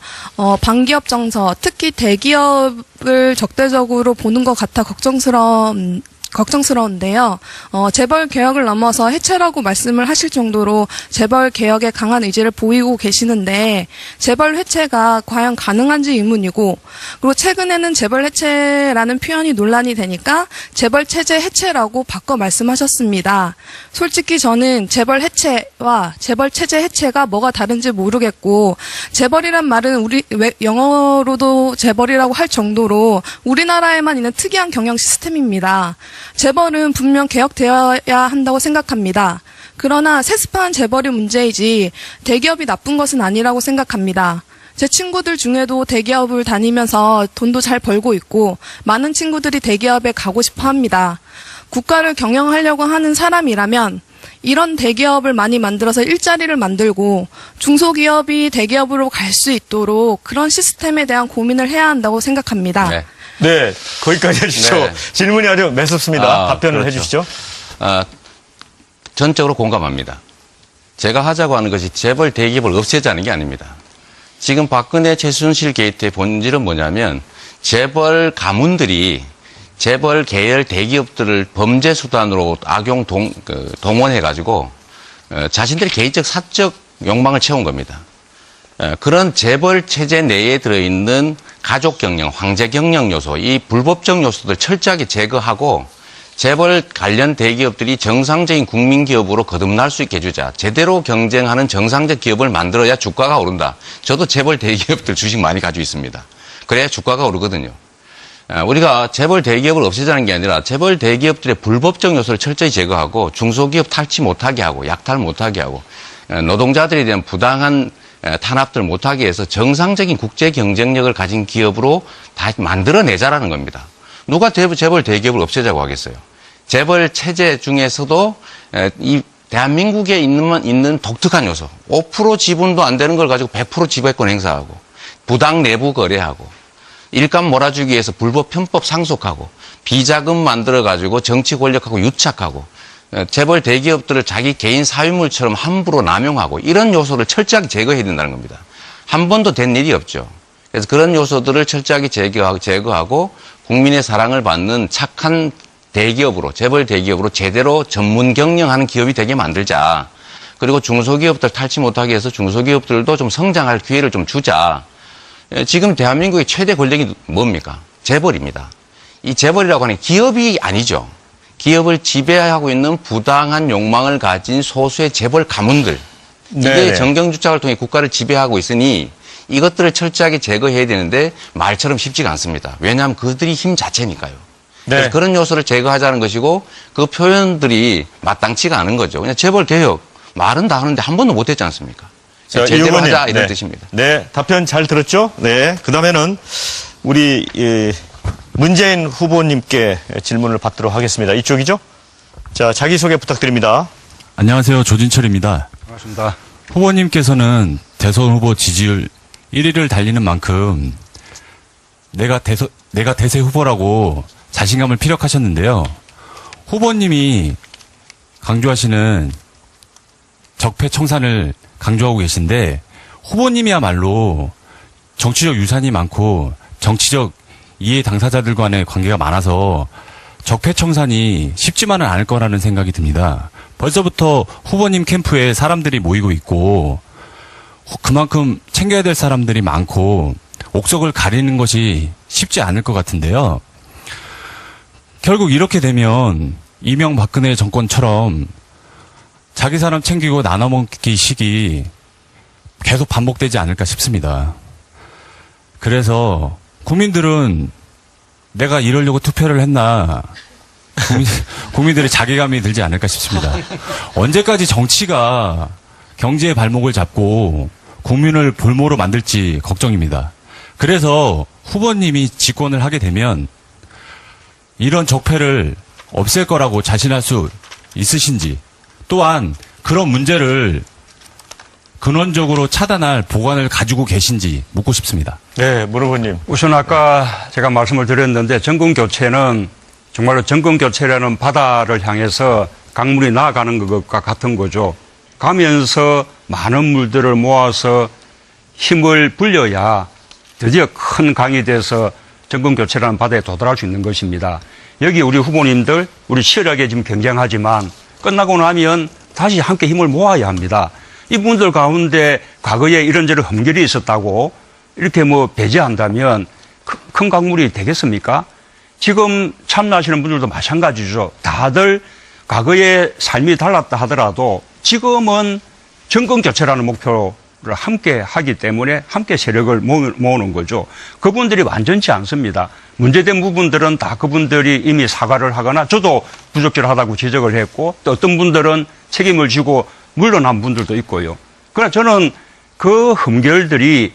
반기업 정서, 특히 대기업을 적대적으로 보는 것 같아 걱정스러운 걱정스러운데요. 재벌 개혁을 넘어서 해체라고 말씀을 하실 정도로 재벌 개혁에 강한 의지를 보이고 계시는데 재벌 해체가 과연 가능한지 의문이고, 그리고 최근에는 재벌 해체라는 표현이 논란이 되니까 재벌 체제 해체라고 바꿔 말씀하셨습니다. 솔직히 저는 재벌 해체와 재벌 체제 해체가 뭐가 다른지 모르겠고, 재벌이란 말은 영어로도 재벌이라고 할 정도로 우리나라에만 있는 특이한 경영 시스템입니다. 재벌은 분명 개혁되어야 한다고 생각합니다. 그러나 세습한 재벌이 문제이지 대기업이 나쁜 것은 아니라고 생각합니다. 제 친구들 중에도 대기업을 다니면서 돈도 잘 벌고 있고 많은 친구들이 대기업에 가고 싶어 합니다. 국가를 경영하려고 하는 사람이라면 이런 대기업을 많이 만들어서 일자리를 만들고 중소기업이 대기업으로 갈 수 있도록 그런 시스템에 대한 고민을 해야 한다고 생각합니다. 네. 네, 거기까지 해주시죠. 네. 질문이 아주 매섭습니다. 답변을 그렇죠. 해주시죠. 전적으로 공감합니다. 제가 하자고 하는 것이 재벌 대기업을 없애자는 게 아닙니다. 지금 박근혜 최순실 게이트의 본질은 뭐냐면 재벌 가문들이 재벌 계열 대기업들을 범죄 수단으로 악용 동원해가지고 자신들의 개인적 사적 욕망을 채운 겁니다. 그런 재벌 체제 내에 들어있는 가족 경영, 황제 경영 요소, 이 불법적 요소들 철저하게 제거하고 재벌 관련 대기업들이 정상적인 국민 기업으로 거듭날 수 있게 해주자. 제대로 경쟁하는 정상적 기업을 만들어야 주가가 오른다. 저도 재벌 대기업들 주식 많이 가지고 있습니다. 그래야 주가가 오르거든요. 우리가 재벌 대기업을 없애자는 게 아니라 재벌 대기업들의 불법적 요소를 철저히 제거하고 중소기업 탈취 못하게 하고 약탈 못하게 하고 노동자들에 대한 부당한 탄압들 못하게 해서 정상적인 국제 경쟁력을 가진 기업으로 다시 만들어내자라는 겁니다. 누가 재벌 대기업을 없애자고 하겠어요? 재벌 체제 중에서도 이 대한민국에 있는 독특한 요소, 5% 지분도 안 되는 걸 가지고 100% 지배권 행사하고 부당 내부 거래하고 일감 몰아주기 위해서 불법 편법 상속하고 비자금 만들어가지고 정치 권력하고 유착하고 재벌 대기업들을 자기 개인 사유물처럼 함부로 남용하고 이런 요소를 철저하게 제거해야 된다는 겁니다. 한 번도 된 일이 없죠. 그래서 그런 요소들을 철저하게 제거하고 국민의 사랑을 받는 착한 대기업으로, 재벌 대기업으로 제대로 전문 경영하는 기업이 되게 만들자. 그리고 중소기업들 탈취 못하게 해서 중소기업들도 좀 성장할 기회를 좀 주자. 지금 대한민국의 최대 권력이 뭡니까? 재벌입니다. 이 재벌이라고 하는 기업이 아니죠. 기업을 지배하고 있는 부당한 욕망을 가진 소수의 재벌 가문들. 이게 네네. 정경주착을 통해 국가를 지배하고 있으니 이것들을 철저하게 제거해야 되는데 말처럼 쉽지가 않습니다. 왜냐하면 그들이 힘 자체니까요. 네. 그래서 그런 요소를 제거하자는 것이고 그 표현들이 마땅치가 않은 거죠. 그냥 재벌 개혁 말은 다 하는데 한 번도 못했지 않습니까? 자, 이 제대로 의원님, 하자 이런 네. 뜻입니다. 네, 답변 잘 들었죠? 네, 그 다음에는 우리 문재인 후보님께 질문을 받도록 하겠습니다. 이쪽이죠? 자, 자기소개 부탁드립니다. 안녕하세요. 조진철입니다. 반갑습니다. 후보님께서는 대선 후보 지지율 1위를 달리는 만큼 내가 대세 후보라고 자신감을 피력하셨는데요. 후보님이 강조하시는 적폐 청산을 강조하고 계신데 후보님이야말로 정치적 유산이 많고 정치적 이해 당사자들 간의 관계가 많아서 적폐 청산이 쉽지만은 않을 거라는 생각이 듭니다. 벌써부터 후보님 캠프에 사람들이 모이고 있고 그만큼 챙겨야 될 사람들이 많고 옥석을 가리는 것이 쉽지 않을 것 같은데요. 결국 이렇게 되면 이명박근혜 정권처럼 자기 사람 챙기고 나눠먹기 식이 계속 반복되지 않을까 싶습니다. 그래서 국민들은 내가 이러려고 투표를 했나 국민들의 자괴감이 들지 않을까 싶습니다. 언제까지 정치가 경제의 발목을 잡고 국민을 볼모로 만들지 걱정입니다. 그래서 후보님이 집권을 하게 되면 이런 적폐를 없앨 거라고 자신할 수 있으신지 또한 그런 문제를 근원적으로 차단할 보관을 가지고 계신지 묻고 싶습니다. 네, 문후보님. 우선 아까 제가 말씀을 드렸는데 정권교체는 정말로 정권교체라는 바다를 향해서 강물이 나아가는 것과 같은 거죠. 가면서 많은 물들을 모아서 힘을 불려야 드디어 큰 강이 돼서 정권교체라는 바다에 도달할 수 있는 것입니다. 여기 우리 후보님들, 우리 치열하게 지금 경쟁하지만 끝나고 나면 다시 함께 힘을 모아야 합니다. 이분들 가운데 과거에 이런저런 흠결이 있었다고 이렇게 뭐 배제한다면 큰 강물이 되겠습니까? 지금 참여하시는 분들도 마찬가지죠. 다들 과거에 삶이 달랐다 하더라도 지금은 정권교체라는 목표를 함께 하기 때문에 함께 세력을 모으는 거죠. 그분들이 완전치 않습니다. 문제된 부분들은 다 그분들이 이미 사과를 하거나 저도 부적절하다고 지적을 했고 또 어떤 분들은 책임을 지고 물러난 분들도 있고요. 그러나 저는 그 흠결들이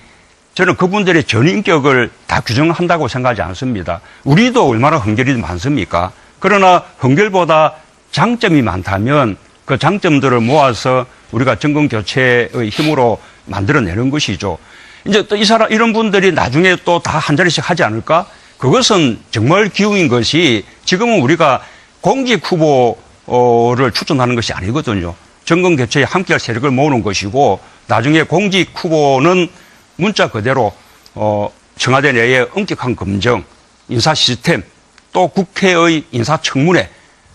저는 그분들의 전인격을 다 규정한다고 생각하지 않습니다. 우리도 얼마나 흠결이 많습니까? 그러나 흠결보다 장점이 많다면 그 장점들을 모아서 우리가 정권교체의 힘으로 만들어내는 것이죠. 이제 또 이런 분들이 나중에 또 다 한 자리씩 하지 않을까? 그것은 정말 기우인 것이 지금은 우리가 공직 후보를 추천하는 것이 아니거든요. 정권교체에 함께할 세력을 모으는 것이고 나중에 공직 후보는 문자 그대로 청와대 내의 엄격한 검증, 인사 시스템, 또 국회의 인사청문회,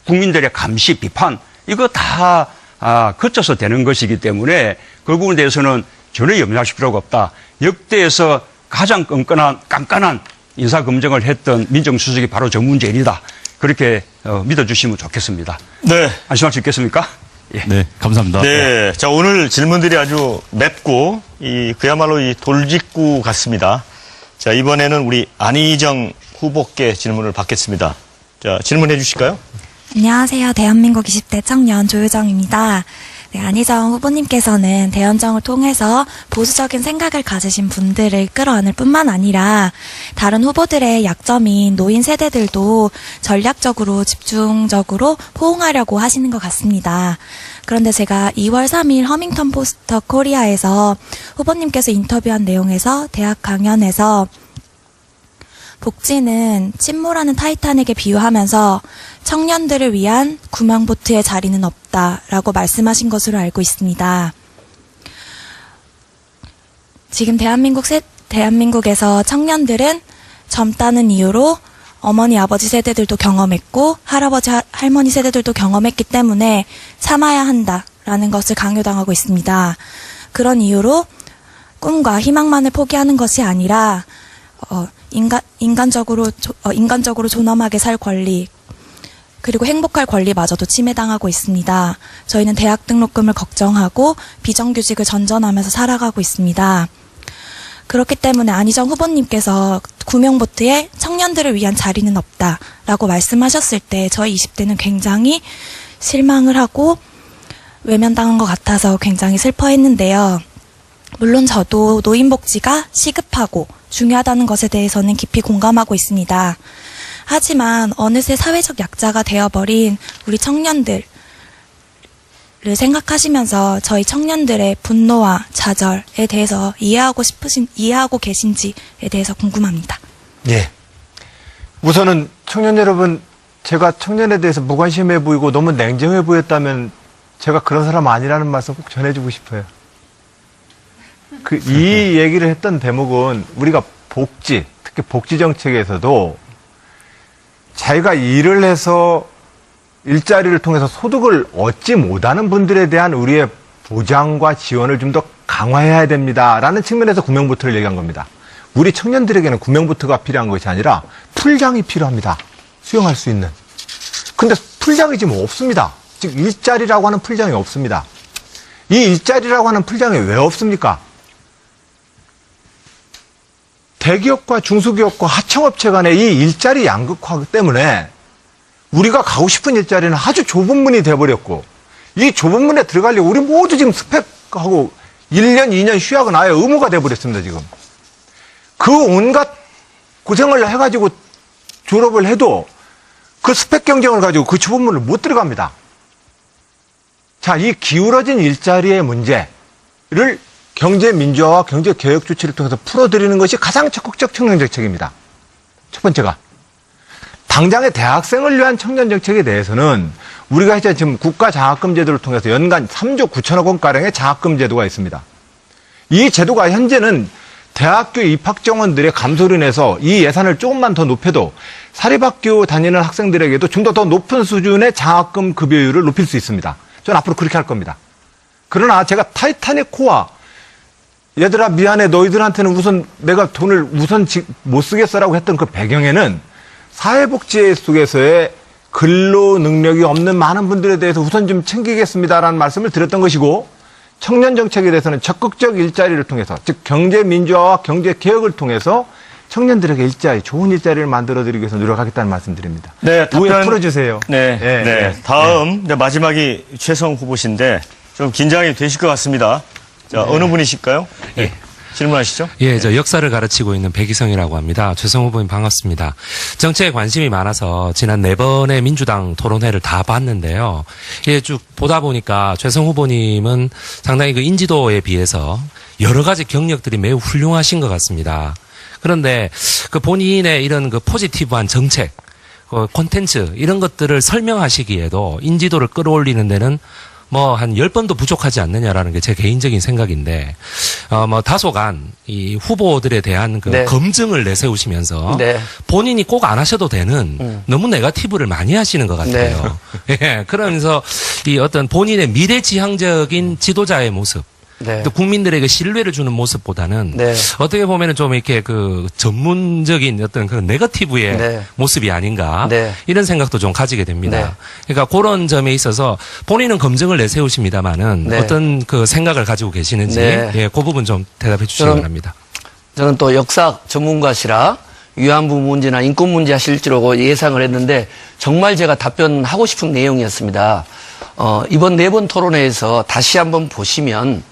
국민들의 감시, 비판 이거 다 거쳐서 되는 것이기 때문에 그 부분에 대해서는 전혀 염려하실 필요가 없다. 역대에서 가장 깐깐한 인사검증을 했던 민정수석이 바로 정문재인이다. 그렇게 믿어주시면 좋겠습니다. 네. 안심할 수 있겠습니까? 예. 네, 감사합니다. 네. 자, 오늘 질문들이 아주 맵고, 그야말로 이 돌직구 같습니다. 자, 이번에는 우리 안희정 후보께 질문을 받겠습니다. 자, 질문해 주실까요? 안녕하세요. 대한민국 20대 청년 조유정입니다. 네, 안희정 후보님께서는 대연정을 통해서 보수적인 생각을 가지신 분들을 끌어안을 뿐만 아니라 다른 후보들의 약점인 노인 세대들도 전략적으로 집중적으로 호응하려고 하시는 것 같습니다. 그런데 제가 2월 3일 허밍턴 포스터 코리아에서 후보님께서 인터뷰한 내용에서 대학 강연에서 복지는 침몰하는 타이탄에게 비유하면서 청년들을 위한 구명보트의 자리는 없다라고 말씀하신 것으로 알고 있습니다. 지금 대한민국에서 청년들은 젊다는 이유로 어머니, 아버지 세대들도 경험했고 할아버지, 할머니 세대들도 경험했기 때문에 참아야 한다라는 것을 강요당하고 있습니다. 그런 이유로 꿈과 희망만을 포기하는 것이 아니라 인간적으로 존엄하게 살 권리 그리고 행복할 권리마저도 침해당하고 있습니다. 저희는 대학 등록금을 걱정하고 비정규직을 전전하면서 살아가고 있습니다. 그렇기 때문에 안희정 후보님께서 구명보트에 청년들을 위한 자리는 없다라고 말씀하셨을 때 저희 20대는 굉장히 실망을 하고 외면당한 것 같아서 굉장히 슬퍼했는데요. 물론 저도 노인복지가 시급하고 중요하다는 것에 대해서는 깊이 공감하고 있습니다. 하지만 어느새 사회적 약자가 되어버린 우리 청년들을 생각하시면서 저희 청년들의 분노와 좌절에 대해서 이해하고 계신지에 대해서 궁금합니다. 예. 우선은 청년 여러분, 제가 청년에 대해서 무관심해 보이고 너무 냉정해 보였다면 제가 그런 사람 아니라는 말씀 꼭 전해주고 싶어요. 이 얘기를 했던 대목은 우리가 복지, 특히 복지 정책에서도 자기가 일을 해서 일자리를 통해서 소득을 얻지 못하는 분들에 대한 우리의 보장과 지원을 좀 더 강화해야 됩니다라는 측면에서 구명보트를 얘기한 겁니다. 우리 청년들에게는 구명보트가 필요한 것이 아니라 풀장이 필요합니다. 수용할 수 있는. 근데 풀장이 지금 없습니다. 즉 일자리라고 하는 풀장이 없습니다. 이 일자리라고 하는 풀장이 왜 없습니까? 대기업과 중소기업과 하청업체 간의 이 일자리 양극화 때문에 우리가 가고 싶은 일자리는 아주 좁은 문이 돼버렸고 이 좁은 문에 들어가려고 우리 모두 지금 스펙하고 1년, 2년 휴학은 아예 의무가 돼버렸습니다, 지금. 그 온갖 고생을 해가지고 졸업을 해도 그 스펙 경쟁을 가지고 그 좁은 문을 못 들어갑니다. 자, 이 기울어진 일자리의 문제를 경제 민주화와 경제 개혁 조치를 통해서 풀어드리는 것이 가장 적극적 청년 정책입니다. 첫 번째가 당장의 대학생을 위한 청년 정책에 대해서는 우리가 이제 지금 국가 장학금 제도를 통해서 연간 3조 9천억 원 가량의 장학금 제도가 있습니다. 이 제도가 현재는 대학교 입학 정원들의 감소로 인해서 이 예산을 조금만 더 높여도 사립학교 다니는 학생들에게도 좀 더 높은 수준의 장학금 급여율을 높일 수 있습니다. 저는 앞으로 그렇게 할 겁니다. 그러나 제가 타이타닉 코아 얘들아 미안해 너희들한테는 우선 내가 돈을 우선 못 쓰겠어라고 했던 그 배경에는 사회복지 속에서의 근로 능력이 없는 많은 분들에 대해서 우선 좀 챙기겠습니다라는 말씀을 드렸던 것이고 청년 정책에 대해서는 적극적 일자리를 통해서 즉 경제 민주화와 경제 개혁을 통해서 청년들에게 일자리, 좋은 일자리를 만들어드리기 위해서 노력하겠다는 말씀드립니다. 네, 오해 답변 풀어주세요. 네, 네, 네. 네. 다음 이제 마지막이 최성 후보신데 좀 긴장이 되실 것 같습니다. 자, 어느 분이실까요? 네. 질문하시죠. 예, 저 역사를 가르치고 있는 백이성이라고 합니다. 최성 후보님 반갑습니다. 정치에 관심이 많아서 지난 4번의 민주당 토론회를 다 봤는데요. 예, 쭉 보다 보니까 최성 후보님은 상당히 그 인지도에 비해서 여러 가지 경력들이 매우 훌륭하신 것 같습니다. 그런데 그 본인의 이런 그 포지티브한 정책, 그 콘텐츠 이런 것들을 설명하시기에도 인지도를 끌어올리는 데는 뭐 한 10번도 부족하지 않느냐라는 게 제 개인적인 생각인데 뭐 다소간 이 후보들에 대한 그 네. 검증을 내세우시면서 네. 본인이 꼭 안 하셔도 되는 너무 네거티브를 많이 하시는 것 같아요. 예, 그러면서 이 어떤 본인의 미래지향적인 지도자의 모습 네. 또 국민들에게 신뢰를 주는 모습보다는 네. 어떻게 보면은 좀 이렇게 그 전문적인 어떤 그 네거티브의 네. 모습이 아닌가 네. 이런 생각도 좀 가지게 됩니다. 네. 그러니까 그런 점에 있어서 본인은 검증을 내세우십니다만은 네. 어떤 그 생각을 가지고 계시는지 네. 예, 그 부분 좀 대답해 주시기 저는- 바랍니다. 저는 또 역사 전문가시라 위안부 문제나 인권 문제 하실 줄 알고 예상을 했는데 정말 제가 답변하고 싶은 내용이었습니다. 이번 4번 토론회에서 다시 한번 보시면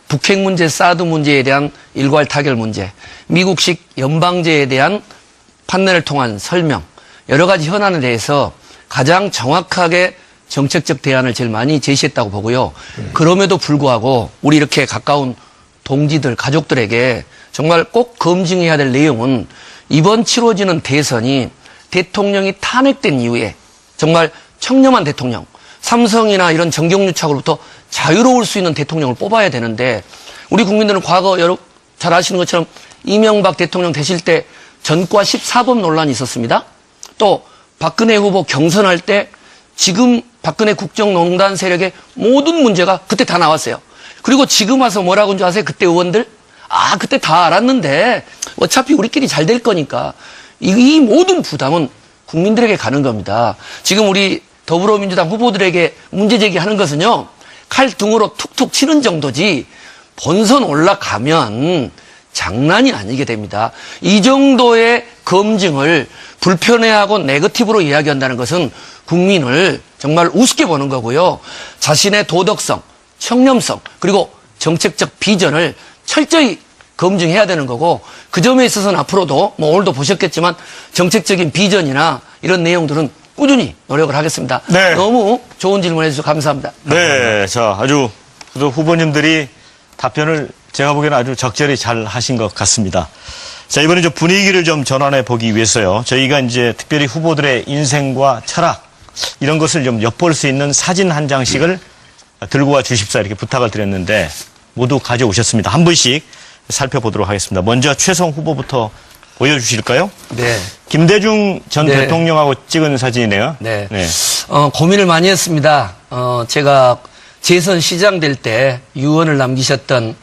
북핵 문제, 사드 문제에 대한 일괄 타결 문제, 미국식 연방제에 대한 판례를 통한 설명, 여러 가지 현안에 대해서 가장 정확하게 정책적 대안을 제일 많이 제시했다고 보고요. 그럼에도 불구하고 우리 이렇게 가까운 동지들, 가족들에게 정말 꼭 검증해야 될 내용은 이번 치러지는 대선이 대통령이 탄핵된 이후에 정말 청렴한 대통령, 삼성이나 이런 정경유착으로부터 자유로울 수 있는 대통령을 뽑아야 되는데 우리 국민들은 과거 잘 아시는 것처럼 이명박 대통령 되실 때 전과 14번 논란이 있었습니다. 또 박근혜 후보 경선할 때 지금 박근혜 국정농단 세력의 모든 문제가 그때 다 나왔어요. 그리고 지금 와서 뭐라고 한 줄 아세요? 그때 의원들? 그때 다 알았는데 어차피 우리끼리 잘 될 거니까 이 모든 부담은 국민들에게 가는 겁니다. 지금 우리 더불어민주당 후보들에게 문제 제기하는 것은요. 칼등으로 툭툭 치는 정도지 본선 올라가면 장난이 아니게 됩니다. 이 정도의 검증을 불편해하고 네거티브로 이야기한다는 것은 국민을 정말 우습게 보는 거고요. 자신의 도덕성, 청렴성 그리고 정책적 비전을 철저히 검증해야 되는 거고 그 점에 있어서는 앞으로도 뭐 오늘도 보셨겠지만 정책적인 비전이나 이런 내용들은 꾸준히 노력을 하겠습니다. 네. 너무 좋은 질문 해주셔서 감사합니다. 네, 자, 아주 후보님들이 답변을 제가 보기에는 아주 적절히 잘 하신 것 같습니다. 자, 이번에 좀 분위기를 좀 전환해 보기 위해서요. 저희가 이제 특별히 후보들의 인생과 철학, 이런 것을 좀 엿볼 수 있는 사진 한 장씩을 들고 와 주십사 이렇게 부탁을 드렸는데 모두 가져오셨습니다. 한 분씩 살펴보도록 하겠습니다. 먼저 최성 후보부터 보여주실까요? 네. 김대중 전 네. 대통령하고 찍은 사진이네요. 네. 고민을 많이 했습니다. 제가 재선 시장 될 때 유언을 남기셨던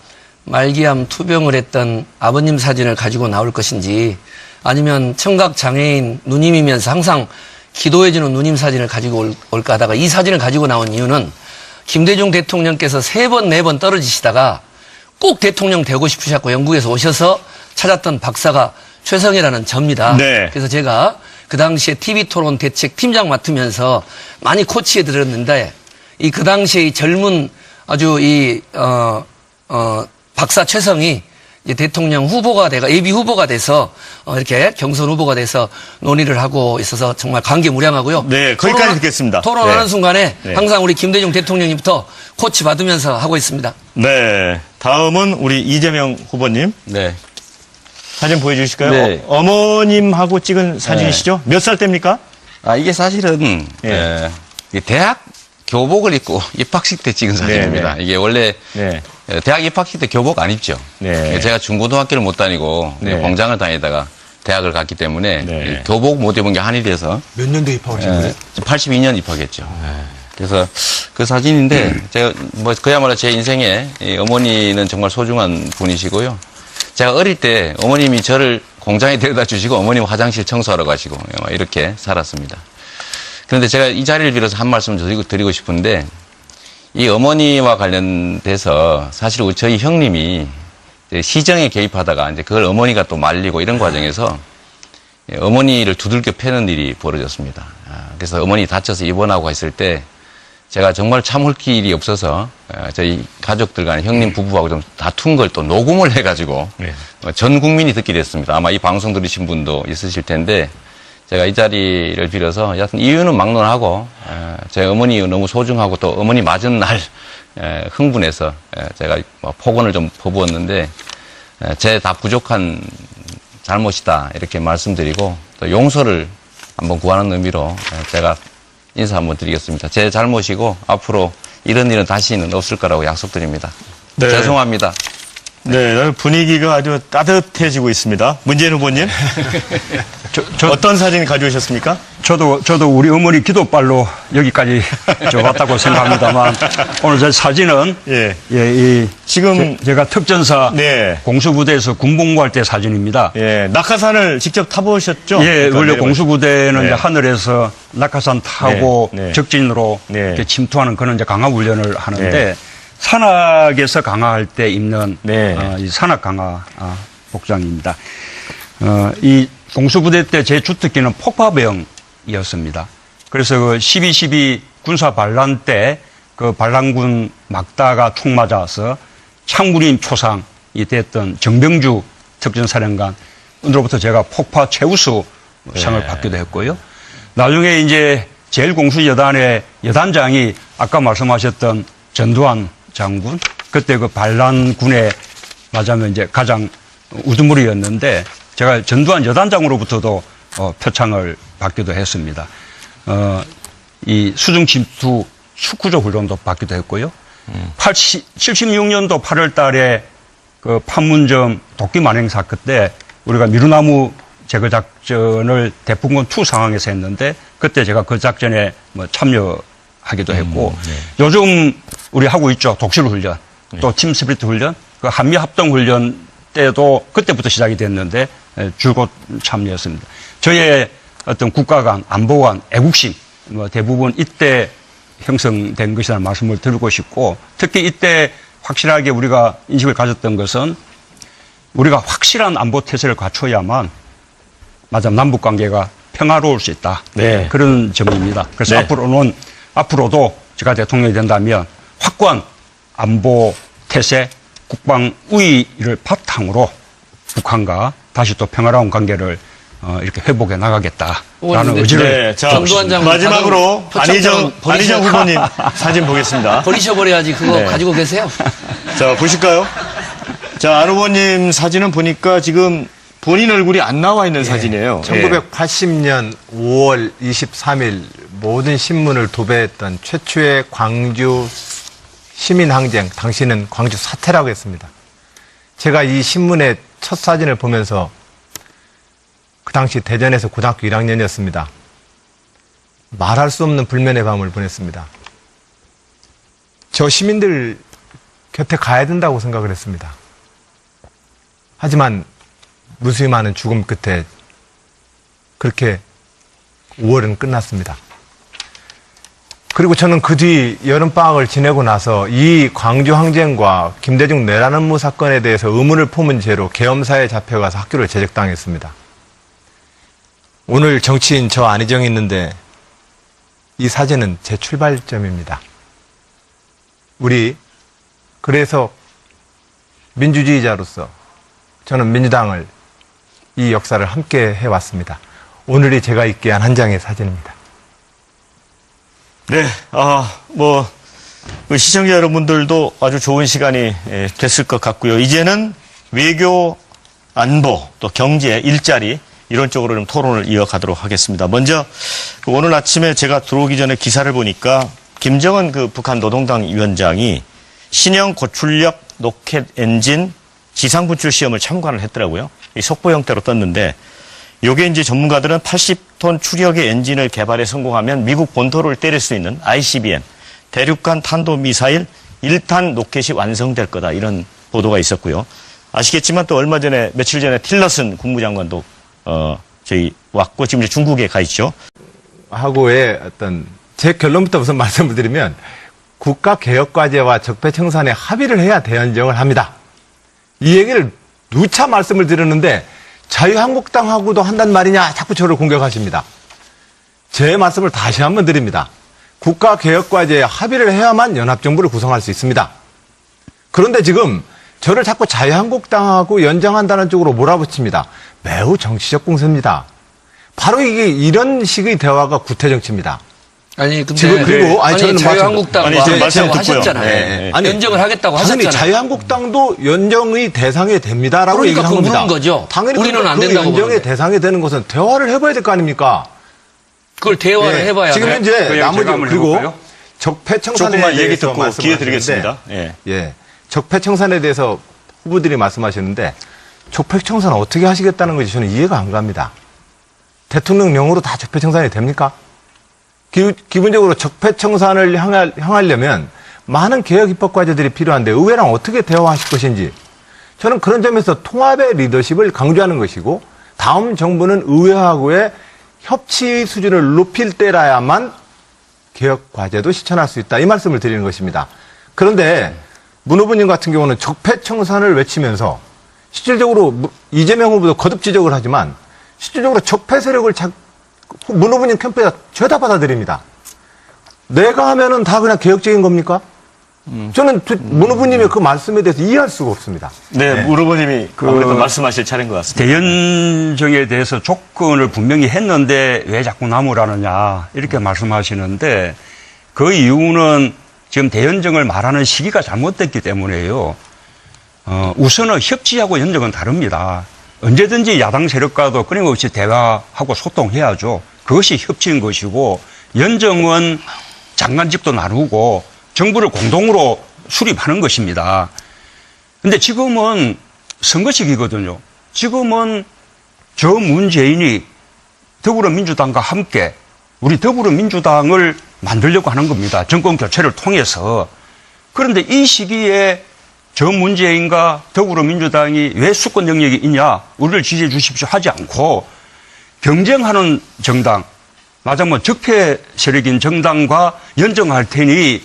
말기암 투병을 했던 아버님 사진을 가지고 나올 것인지 아니면 청각 장애인 누님이면서 항상 기도해주는 누님 사진을 가지고 올까 하다가 이 사진을 가지고 나온 이유는 김대중 대통령께서 3번, 4번 떨어지시다가 꼭 대통령 되고 싶으셨고 영국에서 오셔서 찾았던 박사가 최성이라는 접니다. 네. 그래서 제가 그 당시에 TV토론 대책 팀장 맡으면서 많이 코치해 드렸는데 그 당시에 이 젊은 아주 박사 최성이 이제 대통령 후보가 예비 후보가 돼서 이렇게 경선 후보가 돼서 논의를 하고 있어서 정말 감개무량하고요. 네, 거기까지 듣겠습니다. 토론하는 네. 순간에 네. 항상 우리 김대중 대통령님부터 코치 받으면서 하고 있습니다. 네. 다음은 우리 이재명 후보님. 네. 사진 보여주실까요? 네. 어머님하고 찍은 사진이시죠? 몇 살 때입니까? 이게 사실은 예. 이 대학 교복을 입고 입학식 때 찍은 사진입니다. 네. 이게 원래 네. 대학 입학식 때 교복 안 입죠. 네. 제가 중고등학교를 못 다니고 네. 공장을 다니다가 대학을 갔기 때문에 네. 교복 못 입은 게 한이 돼서 몇 년도 입학하신 거예요? 82년 입학했죠. 그래서 그 사진인데 제가 뭐 그야말로 제 인생에 이 어머니는 정말 소중한 분이시고요. 제가 어릴 때 어머님이 저를 공장에 데려다 주시고 어머님 화장실 청소하러 가시고 이렇게 살았습니다. 그런데 제가 이 자리를 빌어서 한 말씀 드리고 싶은데 이 어머니와 관련돼서 사실 저희 형님이 시정에 개입하다가 이제 그걸 어머니가 또 말리고 이런 과정에서 어머니를 두들겨 패는 일이 벌어졌습니다. 그래서 어머니 다쳐서 입원하고 했을 때 제가 정말 참을 길이 없어서 저희 가족들 간에 형님 부부하고 좀 다툰 걸 또 녹음을 해가지고 전 국민이 듣게 됐습니다. 아마 이 방송 들으신 분도 있으실 텐데 제가 이 자리를 빌어서 여하튼 이유는 막론하고 제 어머니 너무 소중하고 또 어머니 맞은 날 흥분해서 제가 폭언을 좀 퍼부었는데 제 다 부족한 잘못이다 이렇게 말씀드리고 또 용서를 한번 구하는 의미로 제가 인사 한번 드리겠습니다. 제 잘못이고 앞으로 이런 일은 다시는 없을 거라고 약속드립니다. 네. 죄송합니다. 네, 분위기가 아주 따뜻해지고 있습니다. 문재인 후보님, 어떤 사진 가져오셨습니까? 저도 우리 어머니 기도발로 여기까지 왔다고 생각합니다만 오늘 제 사진은 지금 제가 특전사 네. 공수부대에서 군복무할 때 사진입니다. 예, 낙하산을 직접 타보셨죠? 예, 그러니까 원래 내려가시- 공수부대는 네. 이제 하늘에서 낙하산 타고 네, 네. 적진으로 네. 이렇게 침투하는 그런 이제 강화 훈련을 하는데 네. 산악에서 강화할 때 입는 네. 이 산악 강화 복장입니다. 이 공수부대 때 제 주특기는 폭파병이었습니다. 그래서 그 12.12 군사 반란 때 그 반란군 막다가 총 맞아서 창군인 초상이 됐던 정병주 특전사령관으로부터 제가 폭파 최우수 상을 받기도 했고요. 나중에 이제 제일공수여단의 여단장이 아까 말씀하셨던 전두환 장군, 그때 그 반란군에 맞으면 이제 가장 우두머리였는데 제가 전두환 여단장으로부터도 표창을 받기도 했습니다. 이 수중침투 축구조 훈련도 받기도 했고요. 76년도 8월 달에 그 판문점 도끼 만행 사건 때 우리가 미루나무 제거 작전을 대풍권 2 상황에서 했는데 그때 제가 그 작전에 참여하기도 했고 요즘 우리 하고 있죠. 독실 훈련, 또 팀 스피릿 훈련, 그 한미 합동 훈련 때도 그때부터 시작이 됐는데 줄곧 참여했습니다. 저의 어떤 국가 간, 안보 관, 애국심 대부분 이때 형성된 것이라는 말씀을 드리고 싶고 특히 이때 확실하게 우리가 인식을 가졌던 것은 우리가 확실한 안보 태세를 갖춰야만 남북 관계가 평화로울 수 있다. 네. 그런 점입니다. 그래서 네. 앞으로도 제가 대통령이 된다면 확고한 안보 태세, 국방 우위를 바탕으로 북한과 다시 또 평화로운 관계를 이렇게 회복해 나가겠다라는 의지를 네, 자, 전두환 장군 마지막으로 안희정 후보님 사진 보겠습니다. 버리셔버려야지 그거 네. 가지고 계세요. 자, 보실까요? 자, 안 후보님 사진은 보니까 지금 본인 얼굴이 안 나와 있는 사진이에요. 1980년 5월 23일 모든 신문을 도배했던 최초의 광주 시민항쟁, 당시는 광주 사태라고 했습니다. 제가 이 신문의 첫 사진을 보면서 그 당시 대전에서 고등학교 1학년이었습니다. 말할 수 없는 불면의 밤을 보냈습니다. 저 시민들 곁에 가야 된다고 생각을 했습니다. 하지만 무수히 많은 죽음 끝에 그렇게 5월은 끝났습니다. 그리고 저는 그 뒤 여름방학을 지내고 나서 이 광주항쟁과 김대중 내란음모 사건에 대해서 의문을 품은 채로 계엄사에 잡혀가서 학교를 제적당했습니다. 오늘 정치인 저 안희정이 있는데 이 사진은 제 출발점입니다. 우리 그래서 민주주의자로서 저는 민주당을 이 역사를 함께 해왔습니다. 오늘이 제가 있게 한 장의 사진입니다. 네, 시청자 여러분들도 아주 좋은 시간이 됐을 것 같고요. 이제는 외교, 안보, 또 경제, 일자리 이런 쪽으로 좀 토론을 이어가도록 하겠습니다. 먼저 오늘 아침에 제가 들어오기 전에 기사를 보니까 김정은 그 북한 노동당 위원장이 신형 고출력 로켓 엔진 지상 분출 시험을 참관을 했더라고요. 이 속보 형태로 떴는데 요게 이제 전문가들은 80톤 추력의 엔진을 개발에 성공하면 미국 본토를 때릴 수 있는 ICBM 대륙간 탄도미사일 1탄 로켓이 완성될 거다 이런 보도가 있었고요. 아시겠지만 또 얼마 전에 며칠 전에 틸러슨 국무장관도 저희 왔고 지금 이제 중국에 가 있죠. 하고의 어떤 제 결론부터 우선 말씀을 드리면 국가개혁과제와 적폐청산에 합의를 해야 대연정을 합니다. 이 얘기를 누차 말씀을 드렸는데 자유한국당하고도 한단 말이냐 자꾸 저를 공격하십니다. 제 말씀을 다시 한번 드립니다. 국가개혁과제에 합의를 해야만 연합정부를 구성할 수 있습니다. 그런데 지금 저를 자꾸 자유한국당하고 연정한다는 쪽으로 몰아붙입니다. 매우 정치적 공세입니다. 바로 이게 이런 식의 대화가 구태정치입니다. 아니 근데 지금 그리고 저는 자유한국당과 지금 말씀 하겠다고 듣고요. 하셨잖아요. 네. 아니, 연정을 하겠다고 당연히 하셨잖아요. 자유한국당도 연정의 대상이 됩니다라고 그러니까 얘기를 한 겁니다. 그거 물은 거죠. 당연히 우리는 안 그 된다고 연정의 보는데. 대상이 되는 것은 대화를 해봐야 될 거 아닙니까? 그걸 대화를 예. 해봐야 지금 돼요. 현재 제가 나머지 한번 그리고 해볼까요? 적폐청산에 조금만 얘기 대해서 듣고 말씀하셨는데, 기회 드리겠습니다. 예. 예, 적폐청산에 대해서 후보들이 말씀하셨는데 적폐청산 어떻게 하시겠다는 것이 저는 이해가 안 갑니다. 대통령령으로 다 적폐청산이 됩니까? 기본적으로 적폐청산을 향하려면 많은 개혁 입법 과제들이 필요한데 의회랑 어떻게 대화하실 것인지 저는 그런 점에서 통합의 리더십을 강조하는 것이고 다음 정부는 의회하고의 협치 수준을 높일 때라야만 개혁 과제도 실천할 수 있다. 이 말씀을 드리는 것입니다. 그런데 문 후보님 같은 경우는 적폐청산을 외치면서 실질적으로 이재명 후보도 거듭 지적을 하지만 실질적으로 적폐 세력을 문 후보님 캠프에 죄다 받아들입니다. 내가 하면은 다 그냥 개혁적인 겁니까? 저는 문 후보님의 그 말씀에 대해서 이해할 수가 없습니다. 네, 문 후보님이 아무래도 말씀하실 차례인 것 같습니다. 대연정에 대해서 조건을 분명히 했는데 왜 자꾸 나무라느냐 이렇게 말씀하시는데 그 이유는 지금 대연정을 말하는 시기가 잘못됐기 때문에요. 우선은 협치하고 연정은 다릅니다. 언제든지 야당 세력과도 끊임없이 대화하고 소통해야죠. 그것이 협치인 것이고 연정은 장관직도 나누고 정부를 공동으로 수립하는 것입니다. 근데 지금은 선거 시기거든요. 지금은 저 문재인이 더불어민주당과 함께 우리 더불어민주당을 만들려고 하는 겁니다. 정권 교체를 통해서. 그런데 이 시기에 저 문재인과 더불어민주당이 왜 수권 영역이 있냐, 우리를 지지해 주십시오 하지 않고 경쟁하는 정당, 맞아면 적폐 세력인 정당과 연정할 테니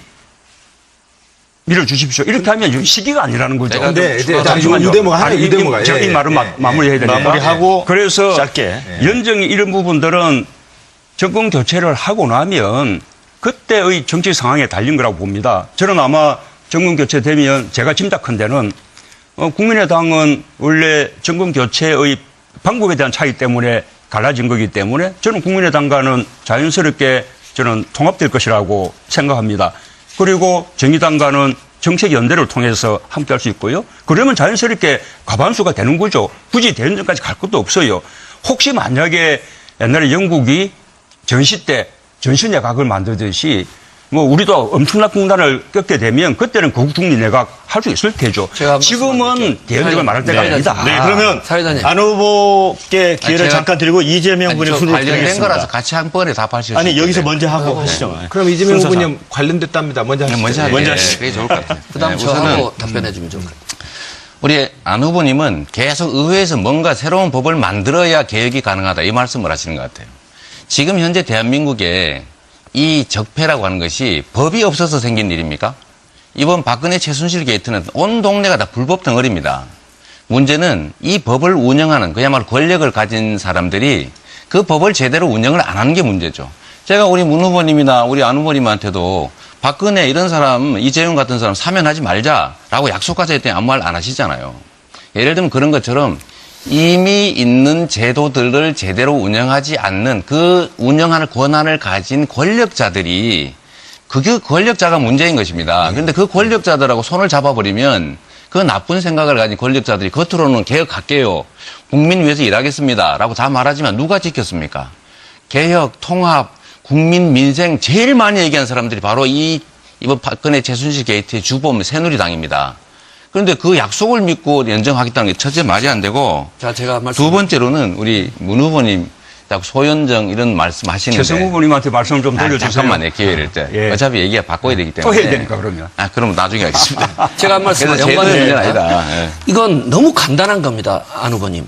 밀어주십시오. 이렇게 하면 시기가 아니라는 거죠. 네, 이 대목가 이 말은 마무리해야 되니까. 마무리하고 그래서 짧게. 연정이 이런 부분들은 정권 교체를 하고 나면 그때의 정치 상황에 달린 거라고 봅니다. 저는 아마 정권 교체되면 제가 짐작컨대는 국민의당은 원래 정권 교체의 방법에 대한 차이 때문에 갈라진 거기 때문에 저는 국민의당과는 자연스럽게 저는 통합될 것이라고 생각합니다. 그리고 정의당과는 정책 연대를 통해서 함께할 수 있고요. 그러면 자연스럽게 과반수가 되는 거죠. 굳이 대연정까지 갈 것도 없어요. 혹시 만약에 옛날에 영국이 전시 때 전시내각을 만들듯이 뭐 우리도 엄청난 공단을 꺾게 되면 그때는 국중리내각 할 수 있을 테죠. 지금은 대연정을 말할 때가 아니다. 네, 그러면 사회자님. 안 후보께 기회를 제가- 잠깐 드리고 이재명 분의 순으로 관련된 드리겠습니다. 거라서 같이 한 번에 답하실 수 아니 있는데. 여기서 먼저 하고 하시죠. 그럼 이재명 순서상. 후보님 관련됐답니다. 먼저 하시죠. 먼저 먼저 하죠. 하시죠. 그게 좋을 것 같아요. 그다음 네, 저하고 답변해주면 좋을 것 같아요. 우리 안 후보님은 계속 의회에서 뭔가 새로운 법을 만들어야 개혁이 가능하다 이 말씀을 하시는 것 같아요. 지금 현재 대한민국에 이 적폐라고 하는 것이 법이 없어서 생긴 일입니까? 이번 박근혜 최순실 게이트는 온 동네가 다 불법 덩어리입니다. 문제는 이 법을 운영하는 그야말로 권력을 가진 사람들이 그 법을 제대로 운영을 안 하는 게 문제죠. 제가 우리 문 후보님이나 우리 안 후보님한테도 박근혜 이런 사람, 이재용 같은 사람 사면하지 말자라고 약속하자 했더니 아무 말 안 하시잖아요. 예를 들면 그런 것처럼 이미 있는 제도들을 제대로 운영하지 않는 그 운영하는 권한을 가진 권력자들이 그게 권력자가 문제인 것입니다. 그런데 그 권력자들하고 손을 잡아버리면 그 나쁜 생각을 가진 권력자들이 겉으로는 개혁할게요. 국민 위해서 일하겠습니다. 라고 다 말하지만 누가 지켰습니까? 개혁, 통합, 국민 민생 제일 많이 얘기한 사람들이 바로 이번 박근혜 최순실 게이트의 주범 새누리당입니다. 그런데 그 약속을 믿고 연정하겠다는 게 첫째 말이 안 되고, 자, 제가 말씀. 두 번째로는 우리 문 후보님 자꾸 소연정 이런 말씀하시는데 최승 후보님한테 말씀 좀 돌려주세요. 잠깐만요, 기회를 때. 예. 어차피 얘기가 바꿔야 되기 때문에. 또 해야 되니까 그러면. 그럼 나중에 하겠습니다. 제가 한 말씀 그래서 제 문제는 아니다. 예. 이건 너무 간단한 겁니다. 안 후보님.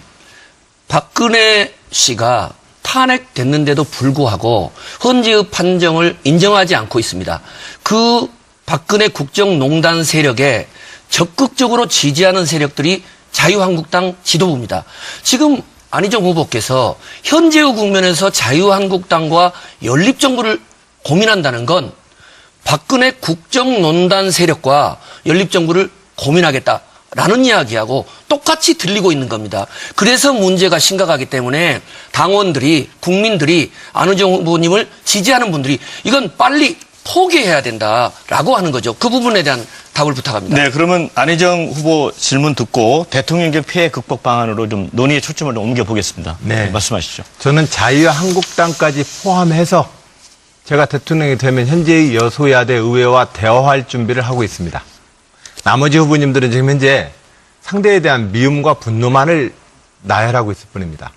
박근혜 씨가 탄핵됐는데도 불구하고 헌재의 판정을 인정하지 않고 있습니다. 그 박근혜 국정농단 세력에 적극적으로 지지하는 세력들이 자유한국당 지도부입니다. 지금 안희정 후보께서 현재의 국면에서 자유한국당과 연립정부를 고민한다는 건 박근혜 국정농단 세력과 연립정부를 고민하겠다라는 이야기하고 똑같이 들리고 있는 겁니다. 그래서 문제가 심각하기 때문에 당원들이, 국민들이 안희정 후보님을 지지하는 분들이 이건 빨리 포기해야 된다라고 하는 거죠. 그 부분에 대한 답을 부탁합니다. 네, 그러면 안희정 후보 질문 듣고 대통령적 피해 극복 방안으로 좀 논의의 초점을 좀 옮겨보겠습니다. 네. 말씀하시죠. 저는 자유한국당까지 포함해서 제가 대통령이 되면 현재의 여소야대 의회와 대화할 준비를 하고 있습니다. 나머지 후보님들은 지금 현재 상대에 대한 미움과 분노만을 나열하고 있을 뿐입니다.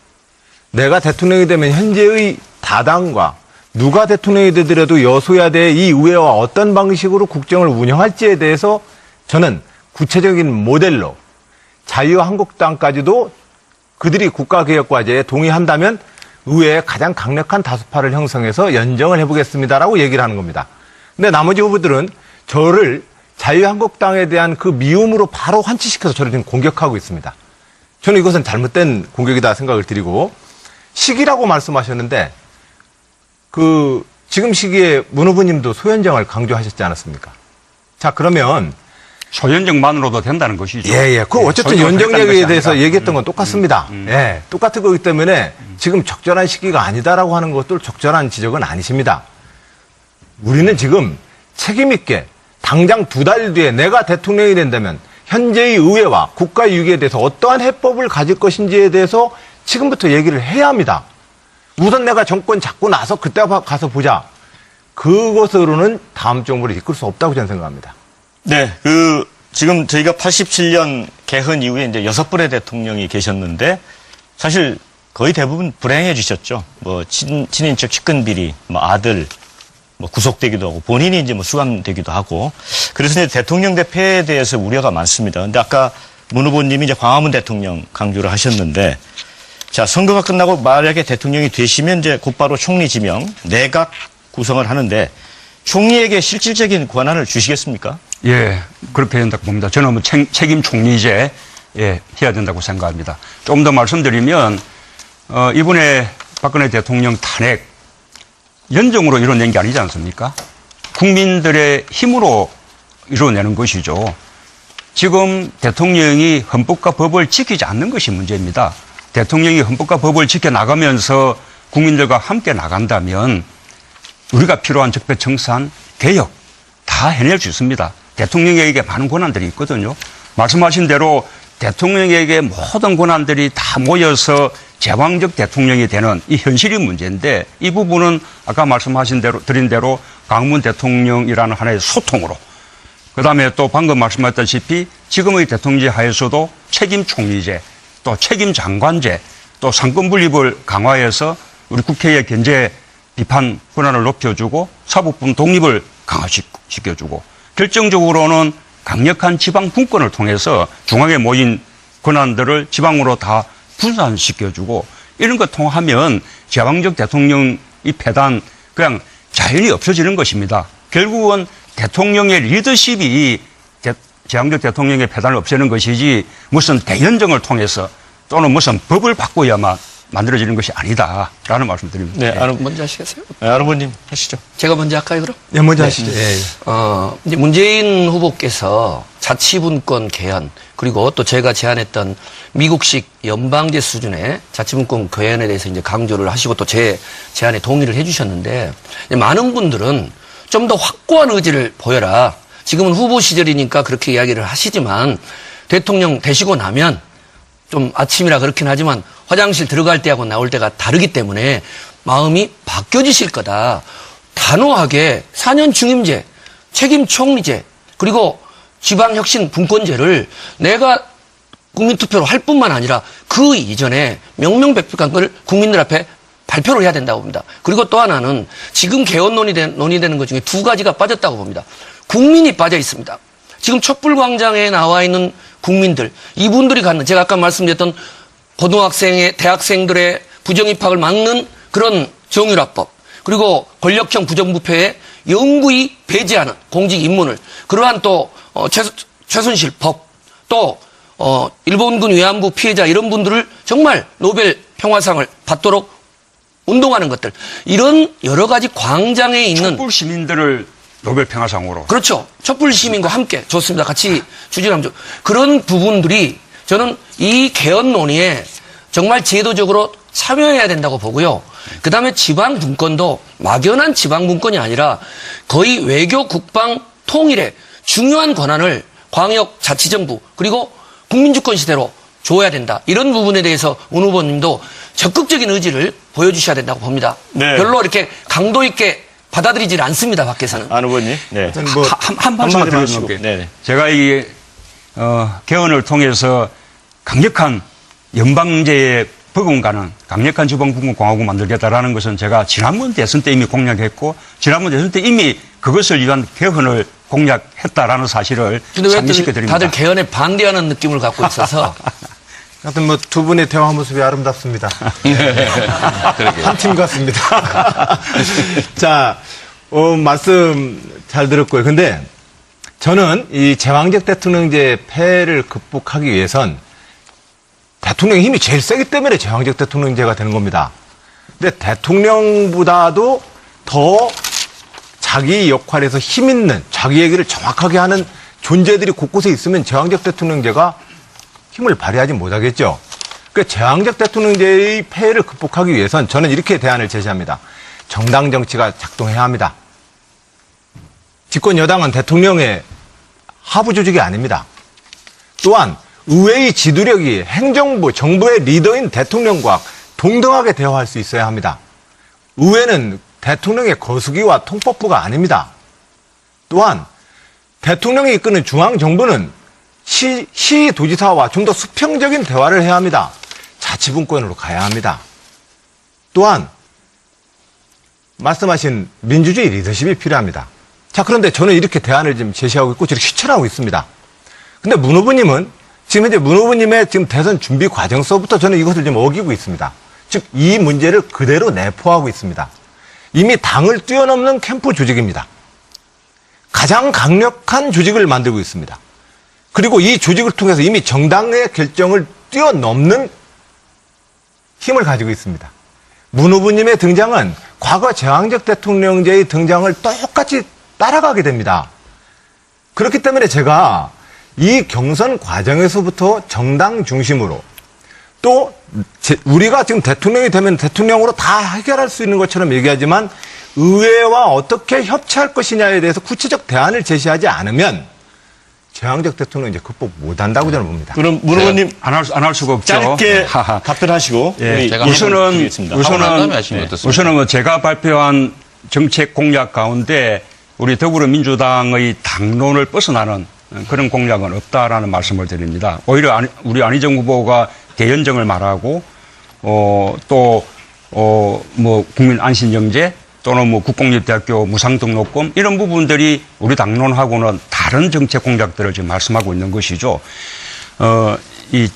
내가 대통령이 되면 현재의 다당과 누가 대통령이 되더라도 여소야대의 이 의회와 어떤 방식으로 국정을 운영할지에 대해서 저는 구체적인 모델로 자유한국당까지도 그들이 국가개혁과제에 동의한다면 의회에 가장 강력한 다수파를 형성해서 연정을 해보겠습니다라고 얘기를 하는 겁니다. 근데 나머지 후보들은 저를 자유한국당에 대한 그 미움으로 바로 환치시켜서 저를 지금 공격하고 있습니다. 저는 이것은 잘못된 공격이다 생각을 드리고, 시기라고 말씀하셨는데 지금 시기에 문 후보님도 소연정을 강조하셨지 않았습니까? 자, 그러면 소연정만으로도 된다는 것이죠. 예. 그 어쨌든 연정력에 대해서 얘기했던 건 똑같습니다. 예, 똑같은 거기 때문에 지금 적절한 시기가 아니다라고 하는 것도 적절한 지적은 아니십니다. 우리는 지금 책임 있게 당장 2달 뒤에 내가 대통령이 된다면 현재의 의회와 국가 유기에 대해서 어떠한 해법을 가질 것인지에 대해서 지금부터 얘기를 해야 합니다. 우선 내가 정권 잡고 나서 그때 가서 보자. 그것으로는 다음 정부를 이끌 수 없다고 저는 생각합니다. 네, 지금 저희가 87년 개헌 이후에 이제 6분의 대통령이 계셨는데 사실 거의 대부분 불행해지셨죠. 친인척 측근 비리, 아들, 구속되기도 하고 본인이 이제 수감되기도 하고 그래서 이제 대통령 대패에 대해서 우려가 많습니다. 근데 아까 문 후보님이 이제 광화문 대통령 강조를 하셨는데 자, 선거가 끝나고 만약에 대통령이 되시면 이제 곧바로 총리 지명, 내각 구성을 하는데 총리에게 실질적인 권한을 주시겠습니까? 예, 그렇게 된다고 봅니다. 저는 책임 총리제 해야 된다고 생각합니다. 좀 더 말씀드리면 이번에 박근혜 대통령 탄핵 연정으로 이뤄낸 게 아니지 않습니까? 국민들의 힘으로 이뤄내는 것이죠. 지금 대통령이 헌법과 법을 지키지 않는 것이 문제입니다. 대통령이 헌법과 법을 지켜나가면서 국민들과 함께 나간다면 우리가 필요한 적폐청산, 개혁 다 해낼 수 있습니다. 대통령에게 많은 권한들이 있거든요. 말씀하신 대로 대통령에게 모든 권한들이 다 모여서 제왕적 대통령이 되는 이 현실이 문제인데 이 부분은 아까 말씀하신 대로 드린 대로 광문 대통령이라는 하나의 소통으로 그다음에 또 방금 말씀하셨다시피 지금의 대통령제 하에서도 책임 총리제 또 책임 장관제 또 상권 분립을 강화해서 우리 국회의 견제 비판 권한을 높여주고 사법부문 독립을 강화시켜주고 결정적으로는 강력한 지방 분권을 통해서 중앙에 모인 권한들을 지방으로 다 분산시켜주고 이런 것 통하면 제왕적 대통령 이 패단 그냥 자연히 없어지는 것입니다. 결국은 대통령의 리더십이 제왕적 대통령의 패단을 없애는 것이지 무슨 대연정을 통해서 또는 무슨 법을 바꿔야만 만들어지는 것이 아니다라는 말씀드립니다. 네, 먼저 하시겠어요? 네, 안 후보님 하시죠. 제가 먼저 할까요, 그럼? 네, 먼저 하시죠. 예. 이제 문재인 후보께서 자치분권 개헌 그리고 또 제가 제안했던 미국식 연방제 수준의 자치분권 개헌에 대해서 이제 강조를 하시고 또 제 제안에 동의를 해주셨는데 많은 분들은 좀 더 확고한 의지를 보여라. 지금은 후보 시절이니까 그렇게 이야기를 하시지만 대통령 되시고 나면 좀 아침이라 그렇긴 하지만 화장실 들어갈 때하고 나올 때가 다르기 때문에 마음이 바뀌어지실 거다. 단호하게 4년 중임제, 책임 총리제, 그리고 지방혁신 분권제를 내가 국민투표로 할 뿐만 아니라 그 이전에 명명백백한 걸 국민들 앞에 발표를 해야 된다고 봅니다. 그리고 또 하나는 지금 개헌 논의되는 것 중에 두 가지가 빠졌다고 봅니다. 국민이 빠져 있습니다. 지금 촛불광장에 나와 있는 국민들, 이분들이 갖는, 제가 아까 말씀드렸던 고등학생의, 대학생들의 부정입학을 막는 그런 정유라법, 그리고 권력형 부정부패에 영구히 배제하는 공직 입문을, 그러한 또 최순실 법, 또 일본군 위안부 피해자 이런 분들을 정말 노벨 평화상을 받도록 운동하는 것들, 이런 여러 가지 광장에 있는 촛불 시민들을 노벨 평화상으로. 그렇죠. 촛불 시민과 함께 좋습니다. 같이 추진하면 좋. 그런 부분들이 저는 이 개헌 논의에 정말 제도적으로 참여해야 된다고 보고요. 그다음에 지방 분권도 막연한 지방 분권이 아니라 거의 외교 국방 통일의 중요한 권한을 광역 자치정부 그리고 국민주권 시대로 줘야 된다. 이런 부분에 대해서 문 후보님도 적극적인 의지를 보여주셔야 된다고 봅니다. 네. 별로 이렇게 강도 있게 받아들이질 않습니다. 밖에서는. 안 후보님. 네. 한 말씀만 한마디만 드려볼게요. 하시고. 네네. 제가 이 개헌을 통해서 강력한 연방제에 버금가는 강력한 지방분권공화국 만들겠다라는 것은 제가 지난번 대선 때 이미 공약했고 지난번 대선 때 이미 그것을 위한 개헌을 공약했다라는 사실을 근데 왜 상기시켜드립니다. 다들 개헌에 반대하는 느낌을 갖고 있어서 하여튼 뭐 두 분의 대화 모습이 아름답습니다. 그러게요. 한 팀 같습니다. 자, 말씀 잘 들었고요. 근데 저는 이 제왕적 대통령제 폐해를 극복하기 위해선 대통령의 힘이 제일 세기 때문에 제왕적 대통령제가 되는 겁니다. 근데 대통령보다도 더 자기 역할에서 힘 있는, 자기 얘기를 정확하게 하는 존재들이 곳곳에 있으면 제왕적 대통령제가 힘을 발휘하지 못하겠죠. 그러니까 제왕적 대통령제의 폐해를 극복하기 위해선 저는 이렇게 대안을 제시합니다. 정당 정치가 작동해야 합니다. 집권 여당은 대통령의 하부 조직이 아닙니다. 또한 의회의 지도력이 행정부, 정부의 리더인 대통령과 동등하게 대화할 수 있어야 합니다. 의회는 대통령의 거수기와 통법부가 아닙니다. 또한 대통령이 이끄는 중앙정부는 시도지사와 좀 더 수평적인 대화를 해야 합니다. 자치분권으로 가야 합니다. 또한 말씀하신 민주주의 리더십이 필요합니다. 자, 그런데 저는 이렇게 대안을 지금 제시하고 있고 저렇게 실천하고 있습니다. 근데 문 후보님은 지금 현재 문 후보님의 지금 대선 준비 과정서부터 저는 이것을 좀 어기고 있습니다. 즉, 이 문제를 그대로 내포하고 있습니다. 이미 당을 뛰어넘는 캠프 조직입니다. 가장 강력한 조직을 만들고 있습니다. 그리고 이 조직을 통해서 이미 정당의 결정을 뛰어넘는 힘을 가지고 있습니다. 문 후보님의 등장은 과거 제왕적 대통령제의 등장을 똑같이 따라가게 됩니다. 그렇기 때문에 제가 이 경선 과정에서부터 정당 중심으로 또 우리가 지금 대통령이 되면 대통령으로 다 해결할 수 있는 것처럼 얘기하지만 의회와 어떻게 협치할 것이냐에 대해서 구체적 대안을 제시하지 않으면 제왕적 대통령이 극복 못한다고 저는 봅니다. 그럼 문 후보님 안 할 수가 없죠. 짧게 답변하시고 우리 제가 우선은 뭐 제가 발표한 정책 공약 가운데 우리 더불어민주당의 당론을 벗어나는 그런 공약은 없다라는 말씀을 드립니다. 오히려 우리 안희정 후보가 대연정을 말하고 뭐 국민 안심정제 또는 뭐 국공립대학교 무상등록금 이런 부분들이 우리 당론하고는 다른 정책 공약들을 지금 말씀하고 있는 것이죠. 이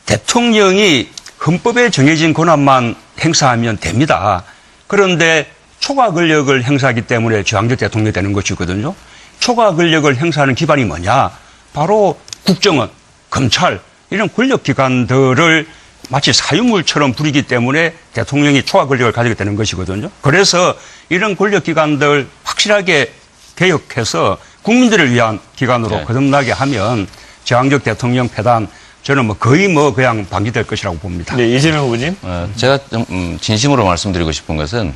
대통령이 헌법에 정해진 권한만 행사하면 됩니다. 그런데 초과 권력을 행사하기 때문에 제왕적 대통령이 되는 것이거든요. 초과 권력을 행사하는 기반이 뭐냐? 바로 국정원, 검찰 이런 권력기관들을 마치 사유물처럼 부리기 때문에 대통령이 초과 권력을 가지게 되는 것이거든요. 그래서 이런 권력기관들 확실하게 개혁해서 국민들을 위한 기관으로 거듭나게 하면 제왕적 대통령 폐단 저는 거의 그냥 방지될 것이라고 봅니다. 네, 이재명 후보님. 제가 좀 진심으로 말씀드리고 싶은 것은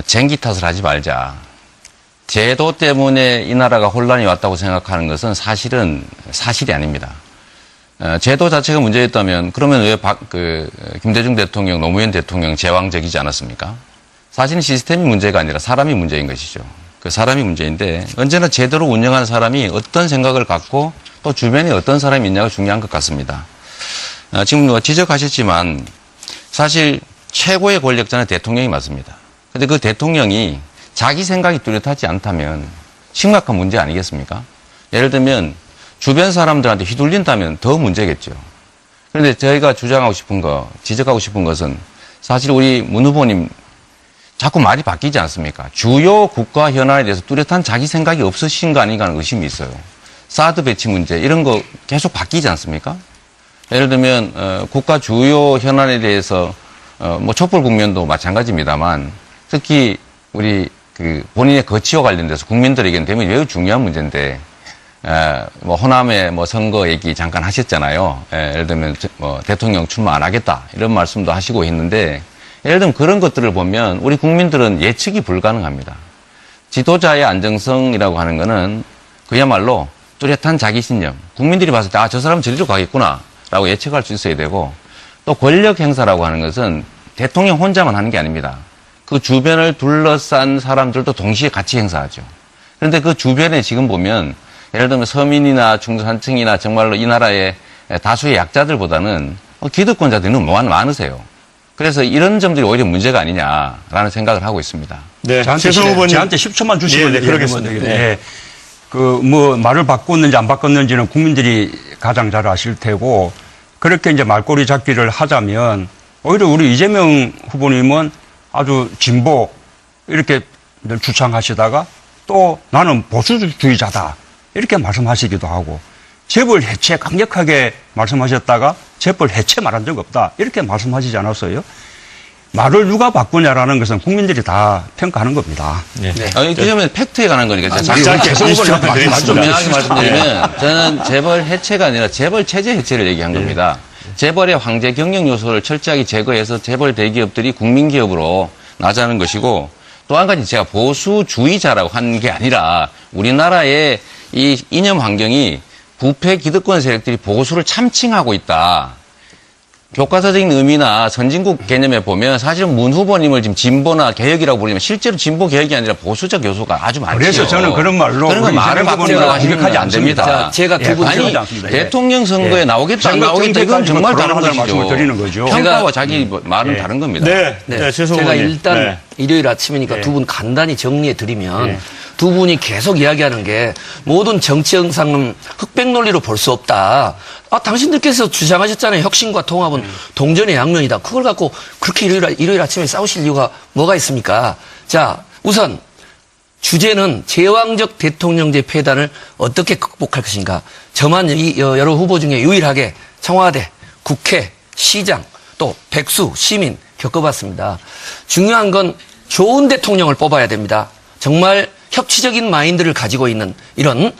쟁기 탓을 하지 말자. 제도 때문에 이 나라가 혼란이 왔다고 생각하는 것은 사실이 아닙니다. 제도 자체가 문제였다면 그러면 왜 김대중 대통령, 노무현 대통령 제왕적이지 않았습니까? 사실은 시스템이 문제가 아니라 사람이 문제인 것이죠. 그 사람이 문제인데 언제나 제대로 운영하는 사람이 어떤 생각을 갖고 또 주변에 어떤 사람이 있냐가 중요한 것 같습니다. 지금 지적하셨지만 사실 최고의 권력자는 대통령이 맞습니다. 근데 그 대통령이 자기 생각이 뚜렷하지 않다면 심각한 문제 아니겠습니까? 예를 들면 주변 사람들한테 휘둘린다면 더 문제겠죠. 그런데 저희가 주장하고 싶은 지적하고 싶은 것은 사실 우리 문 후보님 자꾸 말이 바뀌지 않습니까? 주요 국가 현안에 대해서 뚜렷한 자기 생각이 없으신 거 아닌가 하는 의심이 있어요. 사드 배치 문제 이런 거 계속 바뀌지 않습니까? 예를 들면 국가 주요 현안에 대해서 뭐 촛불 국면도 마찬가지입니다만 특히 우리 본인의 거치와 관련돼서 국민들에게는 대단히 매우 중요한 문제인데 뭐 호남의 뭐 선거 얘기 잠깐 하셨잖아요. 예를 들면 뭐 대통령 출마 안 하겠다 이런 말씀도 하시고 있는데 예를 들면 그런 것들을 보면 우리 국민들은 예측이 불가능합니다. 지도자의 안정성이라고 하는 거는 그야말로 뚜렷한 자기 신념. 국민들이 봤을 때 저 사람은 저리로 가겠구나 라고 예측할 수 있어야 되고 또 권력 행사라고 하는 것은 대통령 혼자만 하는 게 아닙니다. 그 주변을 둘러싼 사람들도 동시에 같이 행사하죠. 그런데 그 주변에 지금 보면 예를 들면 서민이나 중산층이나 정말로 이 나라의 다수의 약자들보다는 기득권자들이 너무 많으세요. 그래서 이런 점들이 오히려 문제가 아니냐라는 생각을 하고 있습니다. 네, 저한테 10초만 주시면 그러겠습니다. 네. 말을 바꿨는지 안 바꿨는지는 국민들이 가장 잘 아실 테고 그렇게 이제 말꼬리 잡기를 하자면 오히려 우리 이재명 후보님은 아주 진보 이렇게 늘 주창하시다가 또 나는 보수주의자다 이렇게 말씀하시기도 하고 재벌 해체 강력하게 말씀하셨다가 재벌 해체 말한 적 없다 이렇게 말씀하시지 않았어요? 말을 누가 바꾸냐라는 것은 국민들이 다 평가하는 겁니다. 네. 그 점은 팩트에 관한 거니까 좀 명확히 말씀드리면 저는 재벌 해체가 아니라 재벌 체제 해체를 얘기한 겁니다. 재벌의 황제 경영 요소를 철저하게 제거해서 재벌 대기업들이 국민기업으로 나자는 것이고 또 한 가지 제가 보수주의자라고 한 게 아니라 우리나라의 이 이념 환경이 부패 기득권 세력들이 보수를 참칭하고 있다. 교과서적인 의미나 선진국 개념에 보면 사실은 문 후보님을 지금 진보나 개혁이라고 부르지만 실제로 진보 개혁이 아니라 보수적 요소가 아주 많죠. 그래서 저는 그런 말로 그런 건 말을 바꾸려고 하시면 안 됩니다. 자, 제가 두 분 아니 대통령 선거에 나오겠다 안 나오겠다 이건 정말 다른 말씀을 드리는 거죠. 평가와 자기 말은 다른 겁니다. 네, 제가 일단 일요일 아침이니까 두 분 간단히 정리해 드리면 두 분이 계속 이야기하는 게 모든 정치 영상은 흑백 논리로 볼 수 없다. 당신들께서 주장하셨잖아요. 혁신과 통합은 동전의 양면이다. 그걸 갖고 그렇게 일요일 아침에 싸우실 이유가 뭐가 있습니까? 자, 우선 주제는 제왕적 대통령제 폐단을 어떻게 극복할 것인가. 저만 여러 후보 중에 유일하게 청와대, 국회, 시장, 또 백수, 시민 겪어봤습니다. 중요한 건 좋은 대통령을 뽑아야 됩니다. 정말 협치적인 마인드를 가지고 있는 이런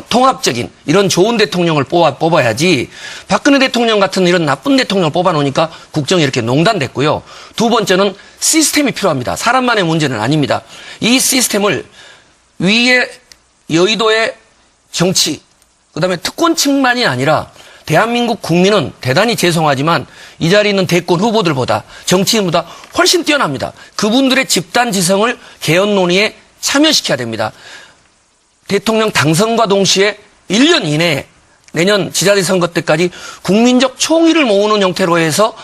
통합적인 이런 좋은 대통령을 뽑아야지 박근혜 대통령 같은 이런 나쁜 대통령을 뽑아놓으니까 국정이 이렇게 농단됐고요. 두 번째는 시스템이 필요합니다. 사람만의 문제는 아닙니다. 이 시스템을 위에 여의도의 정치 그다음에 특권층만이 아니라 대한민국 국민은 대단히 죄송하지만 이 자리에 있는 대권 후보들보다 정치인보다 훨씬 뛰어납니다. 그분들의 집단 지성을 개헌 논의에 참여시켜야 됩니다. 대통령 당선과 동시에 1년 이내에 내년 지자체 선거 때까지 국민적 총의를 모으는 형태로 해서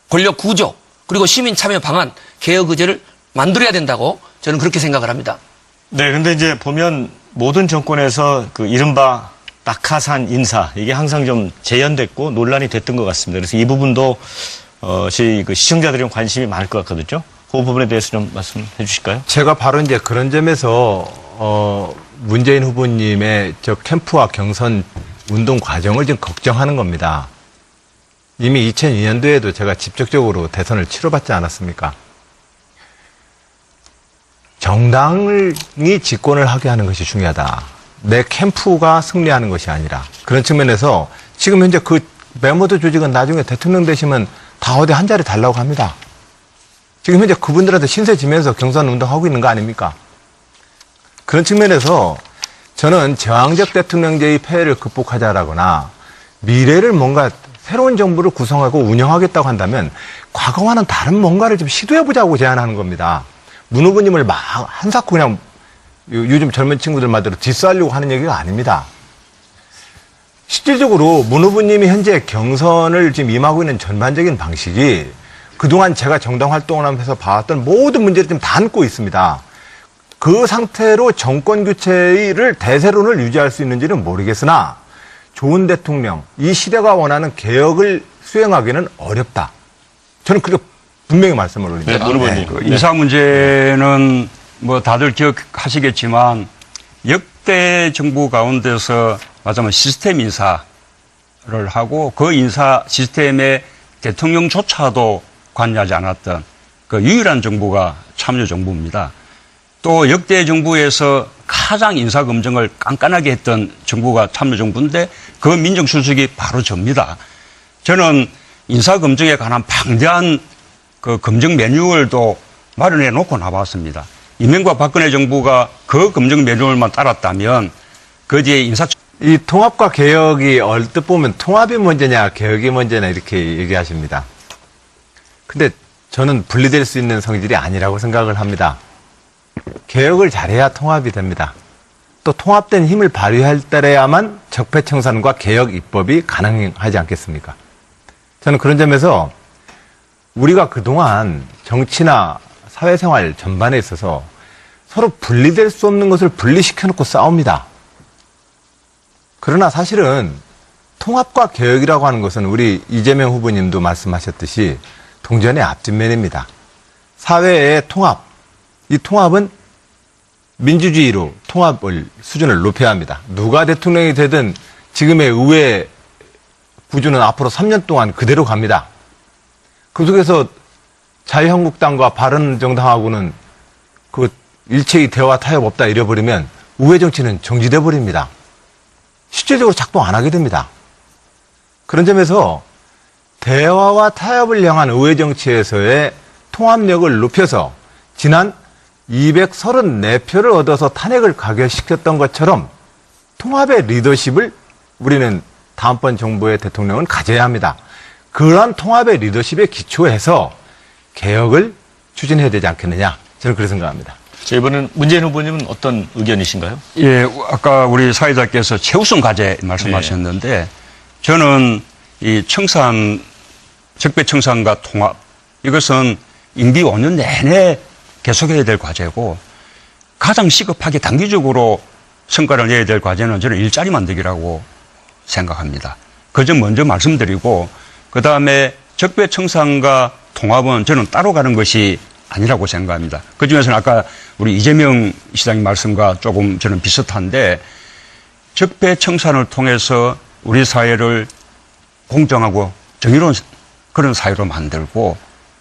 권력 구조 그리고 시민 참여 방안 개혁 의제를 만들어야 된다고 저는 그렇게 생각을 합니다. 네, 근데 이제 보면 모든 정권에서 그 이른바 낙하산 인사 이게 항상 좀 재현됐고 논란이 됐던 것 같습니다. 그래서 이 부분도 저희 그 시청자들이 관심이 많을 것 같거든요. 그 부분에 대해서 좀 말씀해 주실까요? 제가 바로 이제 그런 점에서 문재인 후보님의 저 캠프와 경선 운동 과정을 좀 걱정하는 겁니다. 이미 2002년도에도 제가 직접적으로 대선을 치러봤지 않았습니까? 정당이 집권을 하게 하는 것이 중요하다. 내 캠프가 승리하는 것이 아니라 그런 측면에서 지금 현재 그 메모드 조직은 나중에 대통령 되시면 다 어디 한 자리 달라고 합니다. 지금 현재 그분들한테 신세 지면서 경선 운동하고 있는 거 아닙니까? 그런 측면에서 저는 제왕적 대통령제의 폐해를 극복하자라거나 미래를 뭔가 새로운 정부를 구성하고 운영하겠다고 한다면 과거와는 다른 뭔가를 좀 시도해보자고 제안하는 겁니다. 문 후보님을 막 한사코 그냥 요즘 젊은 친구들 말대로 디스하려고 하는 얘기가 아닙니다. 실질적으로 문 후보님이 현재 경선을 지금 임하고 있는 전반적인 방식이 그동안 제가 정당 활동을 하면서 봐왔던 모든 문제를 지금 다 안고 있습니다. 그 상태로 정권 교체를 대세론을 유지할 수 있는지는 모르겠으나 좋은 대통령, 이 시대가 원하는 개혁을 수행하기는 어렵다. 저는 그렇게 분명히 말씀을 올립니다. 네, 문 후보님. 그 인사 문제는 뭐 다들 기억하시겠지만 역대 정부 가운데서 말하자면 시스템 인사를 하고 그 인사 시스템에 대통령조차도 관여하지 않았던 그 유일한 정부가 참여정부입니다. 또 역대 정부에서 가장 인사검증을 깐깐하게 했던 정부가 참여정부인데 그 민정수석이 바로 접니다. 저는 인사검증에 관한 방대한 그 검증 매뉴얼도 마련해 놓고 나왔습니다. 이명박 박근혜 정부가 그 검증 매뉴얼만 따랐다면 그 뒤에 이 통합과 개혁이 얼뜻 보면 통합이 문제냐 개혁이 문제냐 이렇게 얘기하십니다. 근데 저는 분리될 수 있는 성질이 아니라고 생각을 합니다. 개혁을 잘해야 통합이 됩니다. 또 통합된 힘을 발휘할 때야만 적폐청산과 개혁 입법이 가능하지 않겠습니까? 저는 그런 점에서 우리가 그동안 정치나 사회생활 전반에 있어서 서로 분리될 수 없는 것을 분리시켜놓고 싸웁니다. 그러나 사실은 통합과 개혁이라고 하는 것은 우리 이재명 후보님도 말씀하셨듯이 동전의 앞뒷면입니다. 사회의 통합, 이 통합은 민주주의로 통합을 수준을 높여야 합니다. 누가 대통령이 되든 지금의 의회 구조는 앞으로 3년 동안 그대로 갑니다. 그 속에서 자유한국당과 바른정당하고는 그 일체의 대화 타협 없다 이래버리면 의회 정치는 정지돼 버립니다. 실질적으로 작동 안 하게 됩니다. 그런 점에서 대화와 타협을 향한 의회 정치에서의 통합력을 높여서 지난 234표를 얻어서 탄핵을 가결시켰던 것처럼 통합의 리더십을 우리는 다음번 정부의 대통령은 가져야 합니다. 그러한 통합의 리더십에 기초해서 개혁을 추진해야 되지 않겠느냐, 저는 그렇게 생각합니다. 자, 이번엔 문재인 후보님은 어떤 의견이신가요? 예, 아까 우리 사회자께서 최우선 과제 말씀하셨는데 저는 이 청산, 적폐청산과 통합 이것은 임기 5년 내내 계속해야 될 과제고 가장 시급하게 단기적으로 성과를 내야 될 과제는 저는 일자리 만들기라고 생각합니다. 그 점 먼저 말씀드리고 그다음에 적폐청산과 통합은 저는 따로 가는 것이 아니라고 생각합니다. 그중에서는 아까 우리 이재명 시장님 말씀과 조금 저는 비슷한데 적폐청산을 통해서 우리 사회를 공정하고 정의로운 그런 사회로 만들고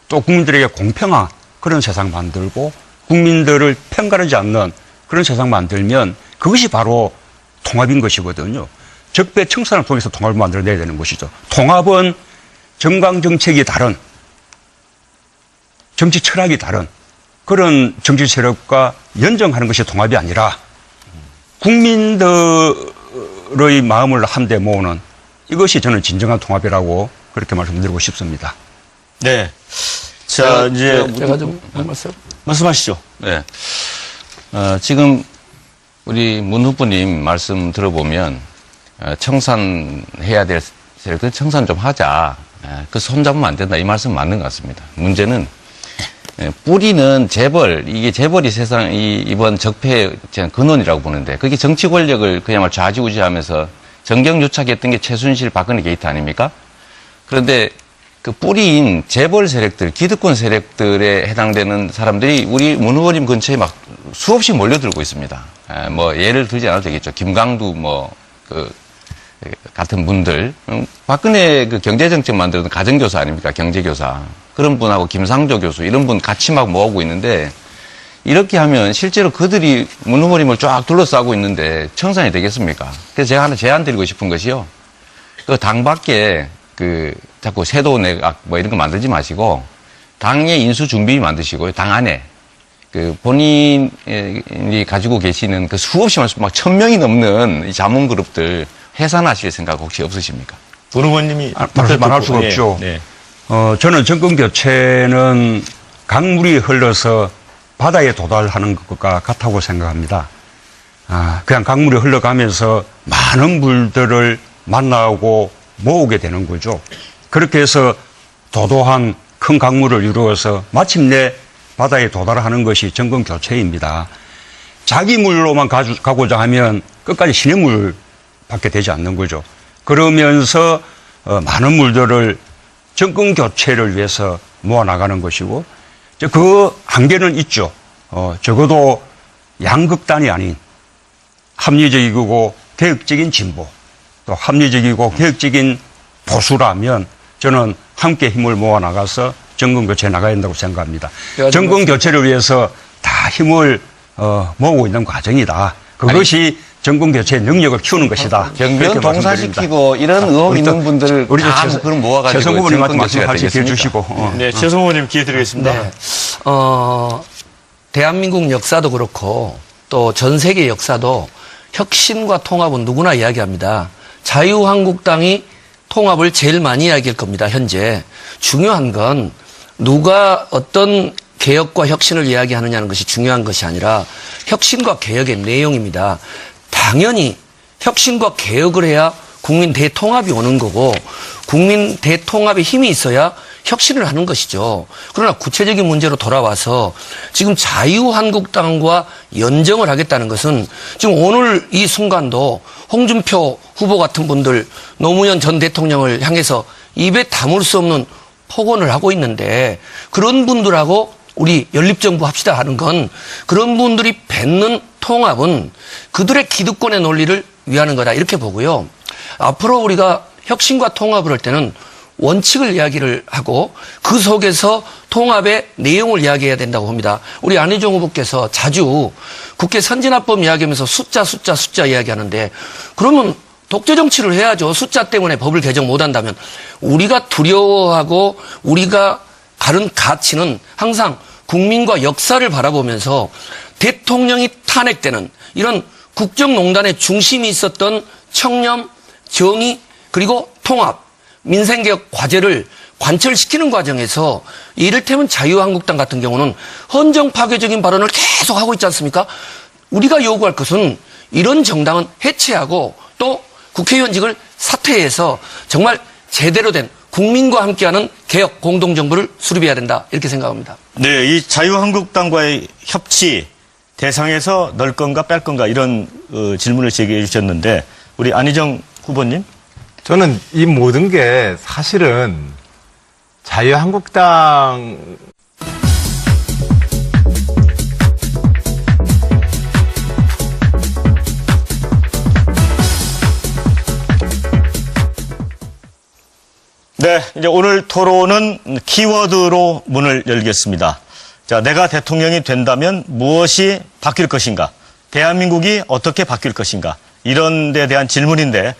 또 국민들에게 공평한 그런 세상 만들고 국민들을 편가르지 않는 그런 세상 만들면 그것이 바로 통합인 것이거든요. 적폐청산을 통해서 통합을 만들어내야 되는 것이죠. 통합은 정강정책이 다른 정치 철학이 다른 그런 정치 세력과 연정하는 것이 통합이 아니라 국민들의 마음을 한데 모으는 이것이 저는 진정한 통합이라고 그렇게 말씀드리고 싶습니다. 네. 자, 이제 제가 좀 말씀하시죠. 네. 지금 우리 문 후보님 말씀 들어보면 청산해야 될 세력들 청산 좀 하자. 그 손잡으면 안 된다. 이 말씀 맞는 것 같습니다. 문제는 뿌리는 재벌, 이게 재벌이 세상 이번 적폐의 근원이라고 보는데 그게 정치 권력을 그야말로 좌지우지하면서 정경유착했던 게 최순실 박근혜 게이트 아닙니까? 그런데 그 뿌리인 재벌 세력들, 기득권 세력들에 해당되는 사람들이 우리 문 후보님 근처에 막 수없이 몰려들고 있습니다. 뭐 예를 들지 않아도 되겠죠. 김강두 같은 분들, 박근혜 그 경제정책 만들던 가정교사 아닙니까? 경제교사. 그런 분하고 김상조 교수, 이런 분 같이 막 모으고 있는데, 이렇게 하면 실제로 그들이 문 후보님을 쫙 둘러싸고 있는데 청산이 되겠습니까? 그래서 제가 하나 제안 드리고 싶은 것이요. 그 당 밖에 자꾸 세도 내각 뭐 이런 거 만들지 마시고, 당의 인수 준비 만드시고요. 당 안에. 본인이 가지고 계시는 그 수없이 막 1000명이 넘는 이 자문그룹들 해산하실 생각 혹시 없으십니까? 돈 의원님이 말할 수가 없죠. 네. 저는 정권 교체는 강물이 흘러서 바다에 도달하는 것과 같다고 생각합니다. 그냥 강물이 흘러가면서 많은 물들을 만나고 모으게 되는 거죠. 그렇게 해서 도도한 큰 강물을 이루어서 마침내 바다에 도달하는 것이 정권 교체입니다. 자기 물로만 가고자 하면 끝까지 시냇물 밖에 되지 않는 거죠. 그러면서 많은 물들을 정권 교체를 위해서 모아나가는 것이고 그 한계는 있죠. 적어도 양극단이 아닌 합리적이고 개혁적인 진보 또 합리적이고 개혁적인 보수라면 저는 함께 힘을 모아나가서 정권 교체에 나가야 된다고 생각합니다. 정권 교체를 위해서 다 힘을 모으고 있는 과정이다. 그것이 정권 교체의 능력을 키우는 것이다. 경비원 동사시키고 이런 의혹 있는 분들을 다 그런 모아가지고 최성 후보님한테 정권 교체가 말씀하시게 되겠습니까? 해주시고. 네, 최성 후보님 기회 드리겠습니다. 네. 대한민국 역사도 그렇고 또 전 세계 역사도 혁신과 통합은 누구나 이야기합니다. 자유한국당이 통합을 제일 많이 이야기할 겁니다. 현재. 중요한 건 누가 어떤 개혁과 혁신을 이야기하느냐는 것이 중요한 것이 아니라 혁신과 개혁의 내용입니다. 당연히 혁신과 개혁을 해야 국민 대통합이 오는 거고 국민 대통합에 힘이 있어야 혁신을 하는 것이죠. 그러나 구체적인 문제로 돌아와서 지금 자유한국당과 연정을 하겠다는 것은 지금 오늘 이 순간도 홍준표 후보 같은 분들 노무현 전 대통령을 향해서 입에 담을 수 없는 폭언을 하고 있는데 그런 분들하고 우리 연립정부 합시다 하는 건 그런 분들이 뱉는 통합은 그들의 기득권의 논리를 위하는 거다 이렇게 보고요. 앞으로 우리가 혁신과 통합을 할 때는 원칙을 이야기를 하고 그 속에서 통합의 내용을 이야기해야 된다고 봅니다. 우리 안희정 후보께서 자주 국회 선진화법 이야기하면서 숫자 이야기하는데 그러면 독재 정치를 해야죠. 숫자 때문에 법을 개정 못한다면 우리가 두려워하고 우리가 가른 가치는 항상 국민과 역사를 바라보면서 대통령이 탄핵되는 이런 국정농단의 중심이 있었던 청렴, 정의 그리고 통합 민생개혁 과제를 관철시키는 과정에서 이를테면 자유한국당 같은 경우는 헌정 파괴적인 발언을 계속 하고 있지 않습니까? 우리가 요구할 것은 이런 정당은 해체하고 또 국회의원직을 사퇴해서 정말 제대로 된 국민과 함께하는 개혁 공동정부를 수립해야 된다 이렇게 생각합니다. 네, 이 자유한국당과의 협치 대상에서 넣을 건가 뺄 건가 이런 질문을 제기해 주셨는데 우리 안희정 후보님. 저는 이 모든 게 사실은 자유한국당 네, 이제 오늘 토론은 키워드로 문을 열겠습니다. 자, 내가 대통령이 된다면 무엇이 바뀔 것인가? 대한민국이 어떻게 바뀔 것인가? 이런 데 대한 질문인데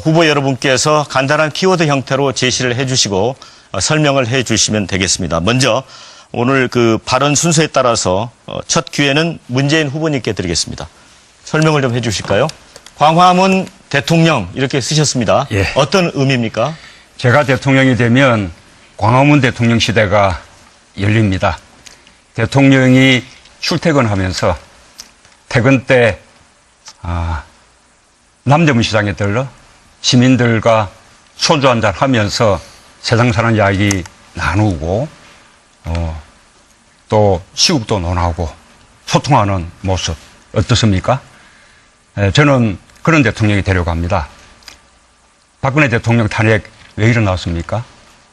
후보 여러분께서 간단한 키워드 형태로 제시를 해주시고 설명을 해주시면 되겠습니다. 먼저 오늘 그 발언 순서에 따라서 첫 기회는 문재인 후보님께 드리겠습니다. 설명을 좀 해주실까요? 광화문 대통령 이렇게 쓰셨습니다. 예. 어떤 의미입니까? 제가 대통령이 되면 광화문 대통령 시대가 열립니다. 대통령이 출퇴근하면서 퇴근 때 남대문 시장에 들러 시민들과 소주 한잔 하면서 세상 사는 이야기 나누고 또 시국도 논하고 소통하는 모습 어떻습니까? 저는 그런 대통령이 되려고 합니다. 박근혜 대통령 탄핵 왜 일어났습니까?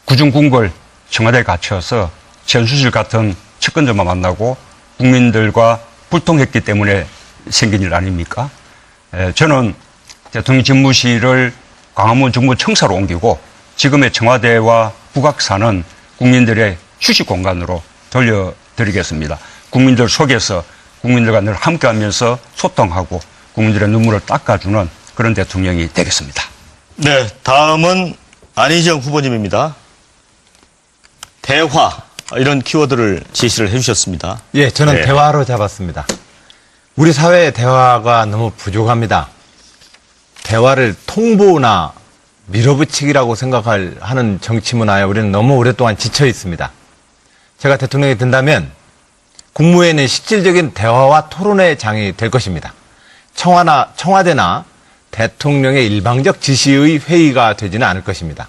구중궁궐 청와대에 갇혀서 전수실 같은 측근들만 만나고 국민들과 불통했기 때문에 생긴 일 아닙니까? 저는 대통령 집무실을 광화문 정부청사로 옮기고 지금의 청와대와 북악산은 국민들의 휴식 공간으로 돌려드리겠습니다. 국민들 속에서 국민들과 늘 함께하면서 소통하고 국민들의 눈물을 닦아주는 그런 대통령이 되겠습니다. 네, 다음은 안희정 후보님입니다. 대화 이런 키워드를 제시를 해주셨습니다. 예, 저는 네. 대화로 잡았습니다. 우리 사회의 대화가 너무 부족합니다. 대화를 통보나 밀어붙이기라고 하는 정치 문화에 우리는 너무 오랫동안 지쳐 있습니다. 제가 대통령이 된다면 국무회의는 실질적인 대화와 토론의 장이 될 것입니다. 청와대나 대통령의 일방적 지시의 회의가 되지는 않을 것입니다.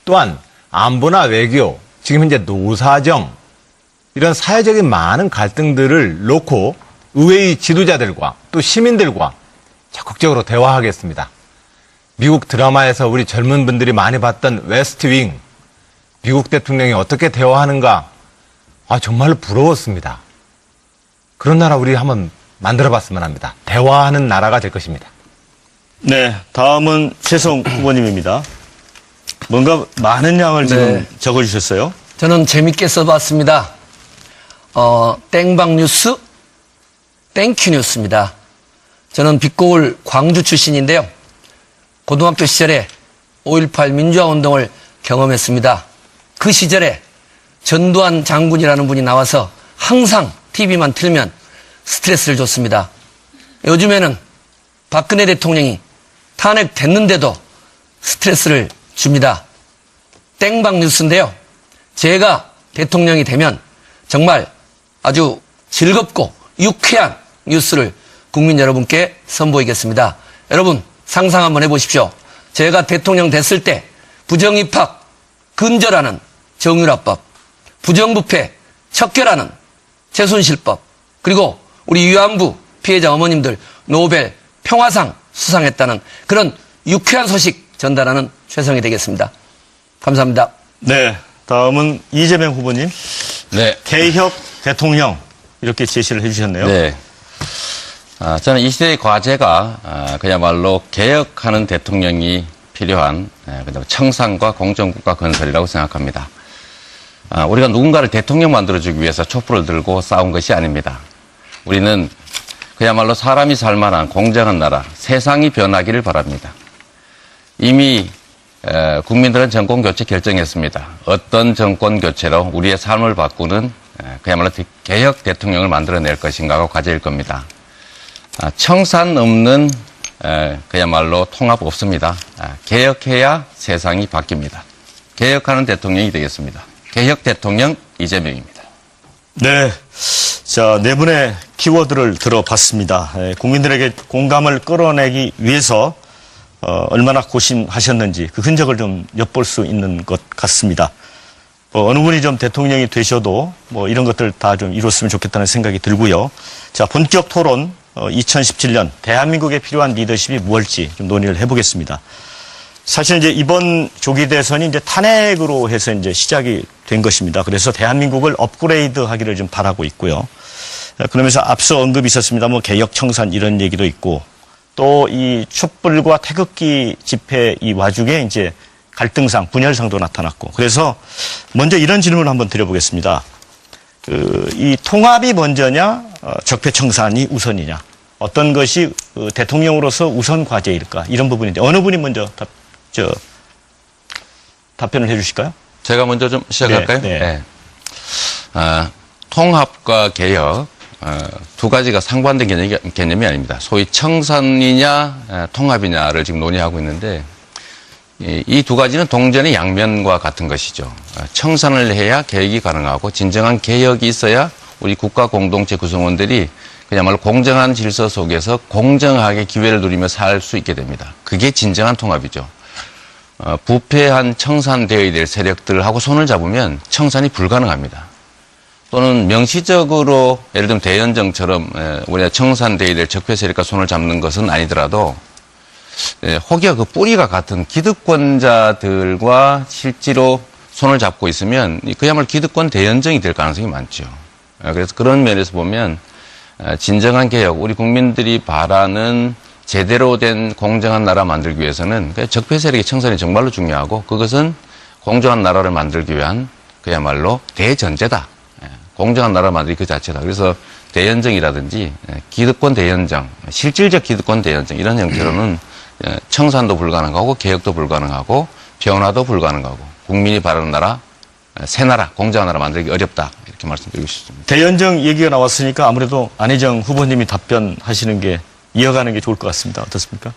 또한 안보나 외교, 지금 현재 노사정, 이런 사회적인 많은 갈등들을 놓고 의회의 지도자들과 또 시민들과 적극적으로 대화하겠습니다. 미국 드라마에서 우리 젊은 분들이 많이 봤던 웨스트 윙, 미국 대통령이 어떻게 대화하는가, 정말로 부러웠습니다. 그런 나라 우리 한번 만들어봤으면 합니다. 대화하는 나라가 될 것입니다. 네, 다음은 최성 후보님입니다. 뭔가 많은 양을 지금 적어주셨어요. 저는 재밌게 써봤습니다. 땡방 뉴스, 땡큐 뉴스입니다. 저는 빛고울 광주 출신인데요. 고등학교 시절에 5.18 민주화 운동을 경험했습니다. 그 시절에 전두환 장군이라는 분이 나와서 항상 TV만 틀면 스트레스를 줬습니다. 요즘에는 박근혜 대통령이 탄핵됐는데도 스트레스를 줍니다. 땡방 뉴스인데요. 제가 대통령이 되면 정말 아주 즐겁고 유쾌한 뉴스를 국민 여러분께 선보이겠습니다. 여러분 상상 한번 해보십시오. 제가 대통령 됐을 때 부정입학 근절하는 정유라법, 부정부패 척결하는 최순실법, 그리고 우리 위안부 피해자 어머님들 노벨 평화상 수상했다는 그런 유쾌한 소식 전달하는 최성이 되겠습니다. 감사합니다. 네, 다음은 이재명 후보님. 네. 개혁 대통령 이렇게 제시를 해주셨네요. 네. 저는 이 시대의 과제가 그야말로 개혁하는 대통령이 필요한 그다음에 청산과 공정국가 건설이라고 생각합니다. 우리가 누군가를 대통령 만들어주기 위해서 촛불을 들고 싸운 것이 아닙니다. 우리는 그야말로 사람이 살만한 공정한 나라, 세상이 변하기를 바랍니다. 이미 국민들은 정권 교체 결정했습니다. 어떤 정권 교체로 우리의 삶을 바꾸는 그야말로 개혁 대통령을 만들어낼 것인가가 과제일 겁니다. 청산 없는 그야말로 통합 없습니다. 개혁해야 세상이 바뀝니다. 개혁하는 대통령이 되겠습니다. 개혁 대통령 이재명입니다. 네. 자, 네 분의 키워드를 들어봤습니다. 국민들에게 공감을 끌어내기 위해서 얼마나 고심하셨는지 그 흔적을 좀 엿볼 수 있는 것 같습니다. 어느 분이 좀 대통령이 되셔도 이런 것들 다 좀 이뤘으면 좋겠다는 생각이 들고요. 자, 본격 토론 2017년 대한민국에 필요한 리더십이 무엇일지 좀 논의를 해보겠습니다. 사실 이제 이번 조기 대선이 이제 탄핵으로 해서 이제 시작이 된 것입니다. 그래서 대한민국을 업그레이드 하기를 좀 바라고 있고요. 그러면서 앞서 언급이 있었습니다. 개혁 청산 이런 얘기도 있고 또 이 촛불과 태극기 집회 이 와중에 이제 갈등상, 분열상도 나타났고 그래서 먼저 이런 질문을 한번 드려보겠습니다. 이 통합이 먼저냐, 적폐 청산이 우선이냐, 어떤 것이 대통령으로서 우선 과제일까 이런 부분인데 어느 분이 먼저 답변을 해주실까요? 제가 먼저 좀 시작할까요? 네. 네. 통합과 개혁 두 가지가 상반된 개념이 아닙니다. 소위 청산이냐 통합이냐를 지금 논의하고 있는데 이 두 가지는 동전의 양면과 같은 것이죠. 청산을 해야 개혁이 가능하고 진정한 개혁이 있어야 우리 국가 공동체 구성원들이 그야말로 공정한 질서 속에서 공정하게 기회를 누리며 살 수 있게 됩니다. 그게 진정한 통합이죠. 부패한 청산되어야 될 세력들하고 손을 잡으면 청산이 불가능합니다. 또는 명시적으로 예를 들면 대연정처럼 우리가 청산되어야 될 적폐 세력과 손을 잡는 것은 아니더라도 혹여 그 뿌리가 같은 기득권자들과 실제로 손을 잡고 있으면 그야말로 기득권 대연정이 될 가능성이 많죠. 그래서 그런 면에서 보면 진정한 개혁, 우리 국민들이 바라는 제대로 된 공정한 나라 만들기 위해서는 적폐 세력의 청산이 정말로 중요하고 그것은 공정한 나라를 만들기 위한 그야말로 대전제다. 공정한 나라 만들기 그 자체다. 그래서 대연정이라든지 기득권 대연정, 실질적 기득권 대연정 이런 형태로는 청산도 불가능하고 개혁도 불가능하고 변화도 불가능하고 국민이 바라는 나라, 새 나라, 공정한 나라 만들기 어렵다. 이렇게 말씀드리고 싶습니다. 대연정 얘기가 나왔으니까 아무래도 안희정 후보님이 답변하시는 게 이어가는 게 좋을 것 같습니다. 어떻습니까?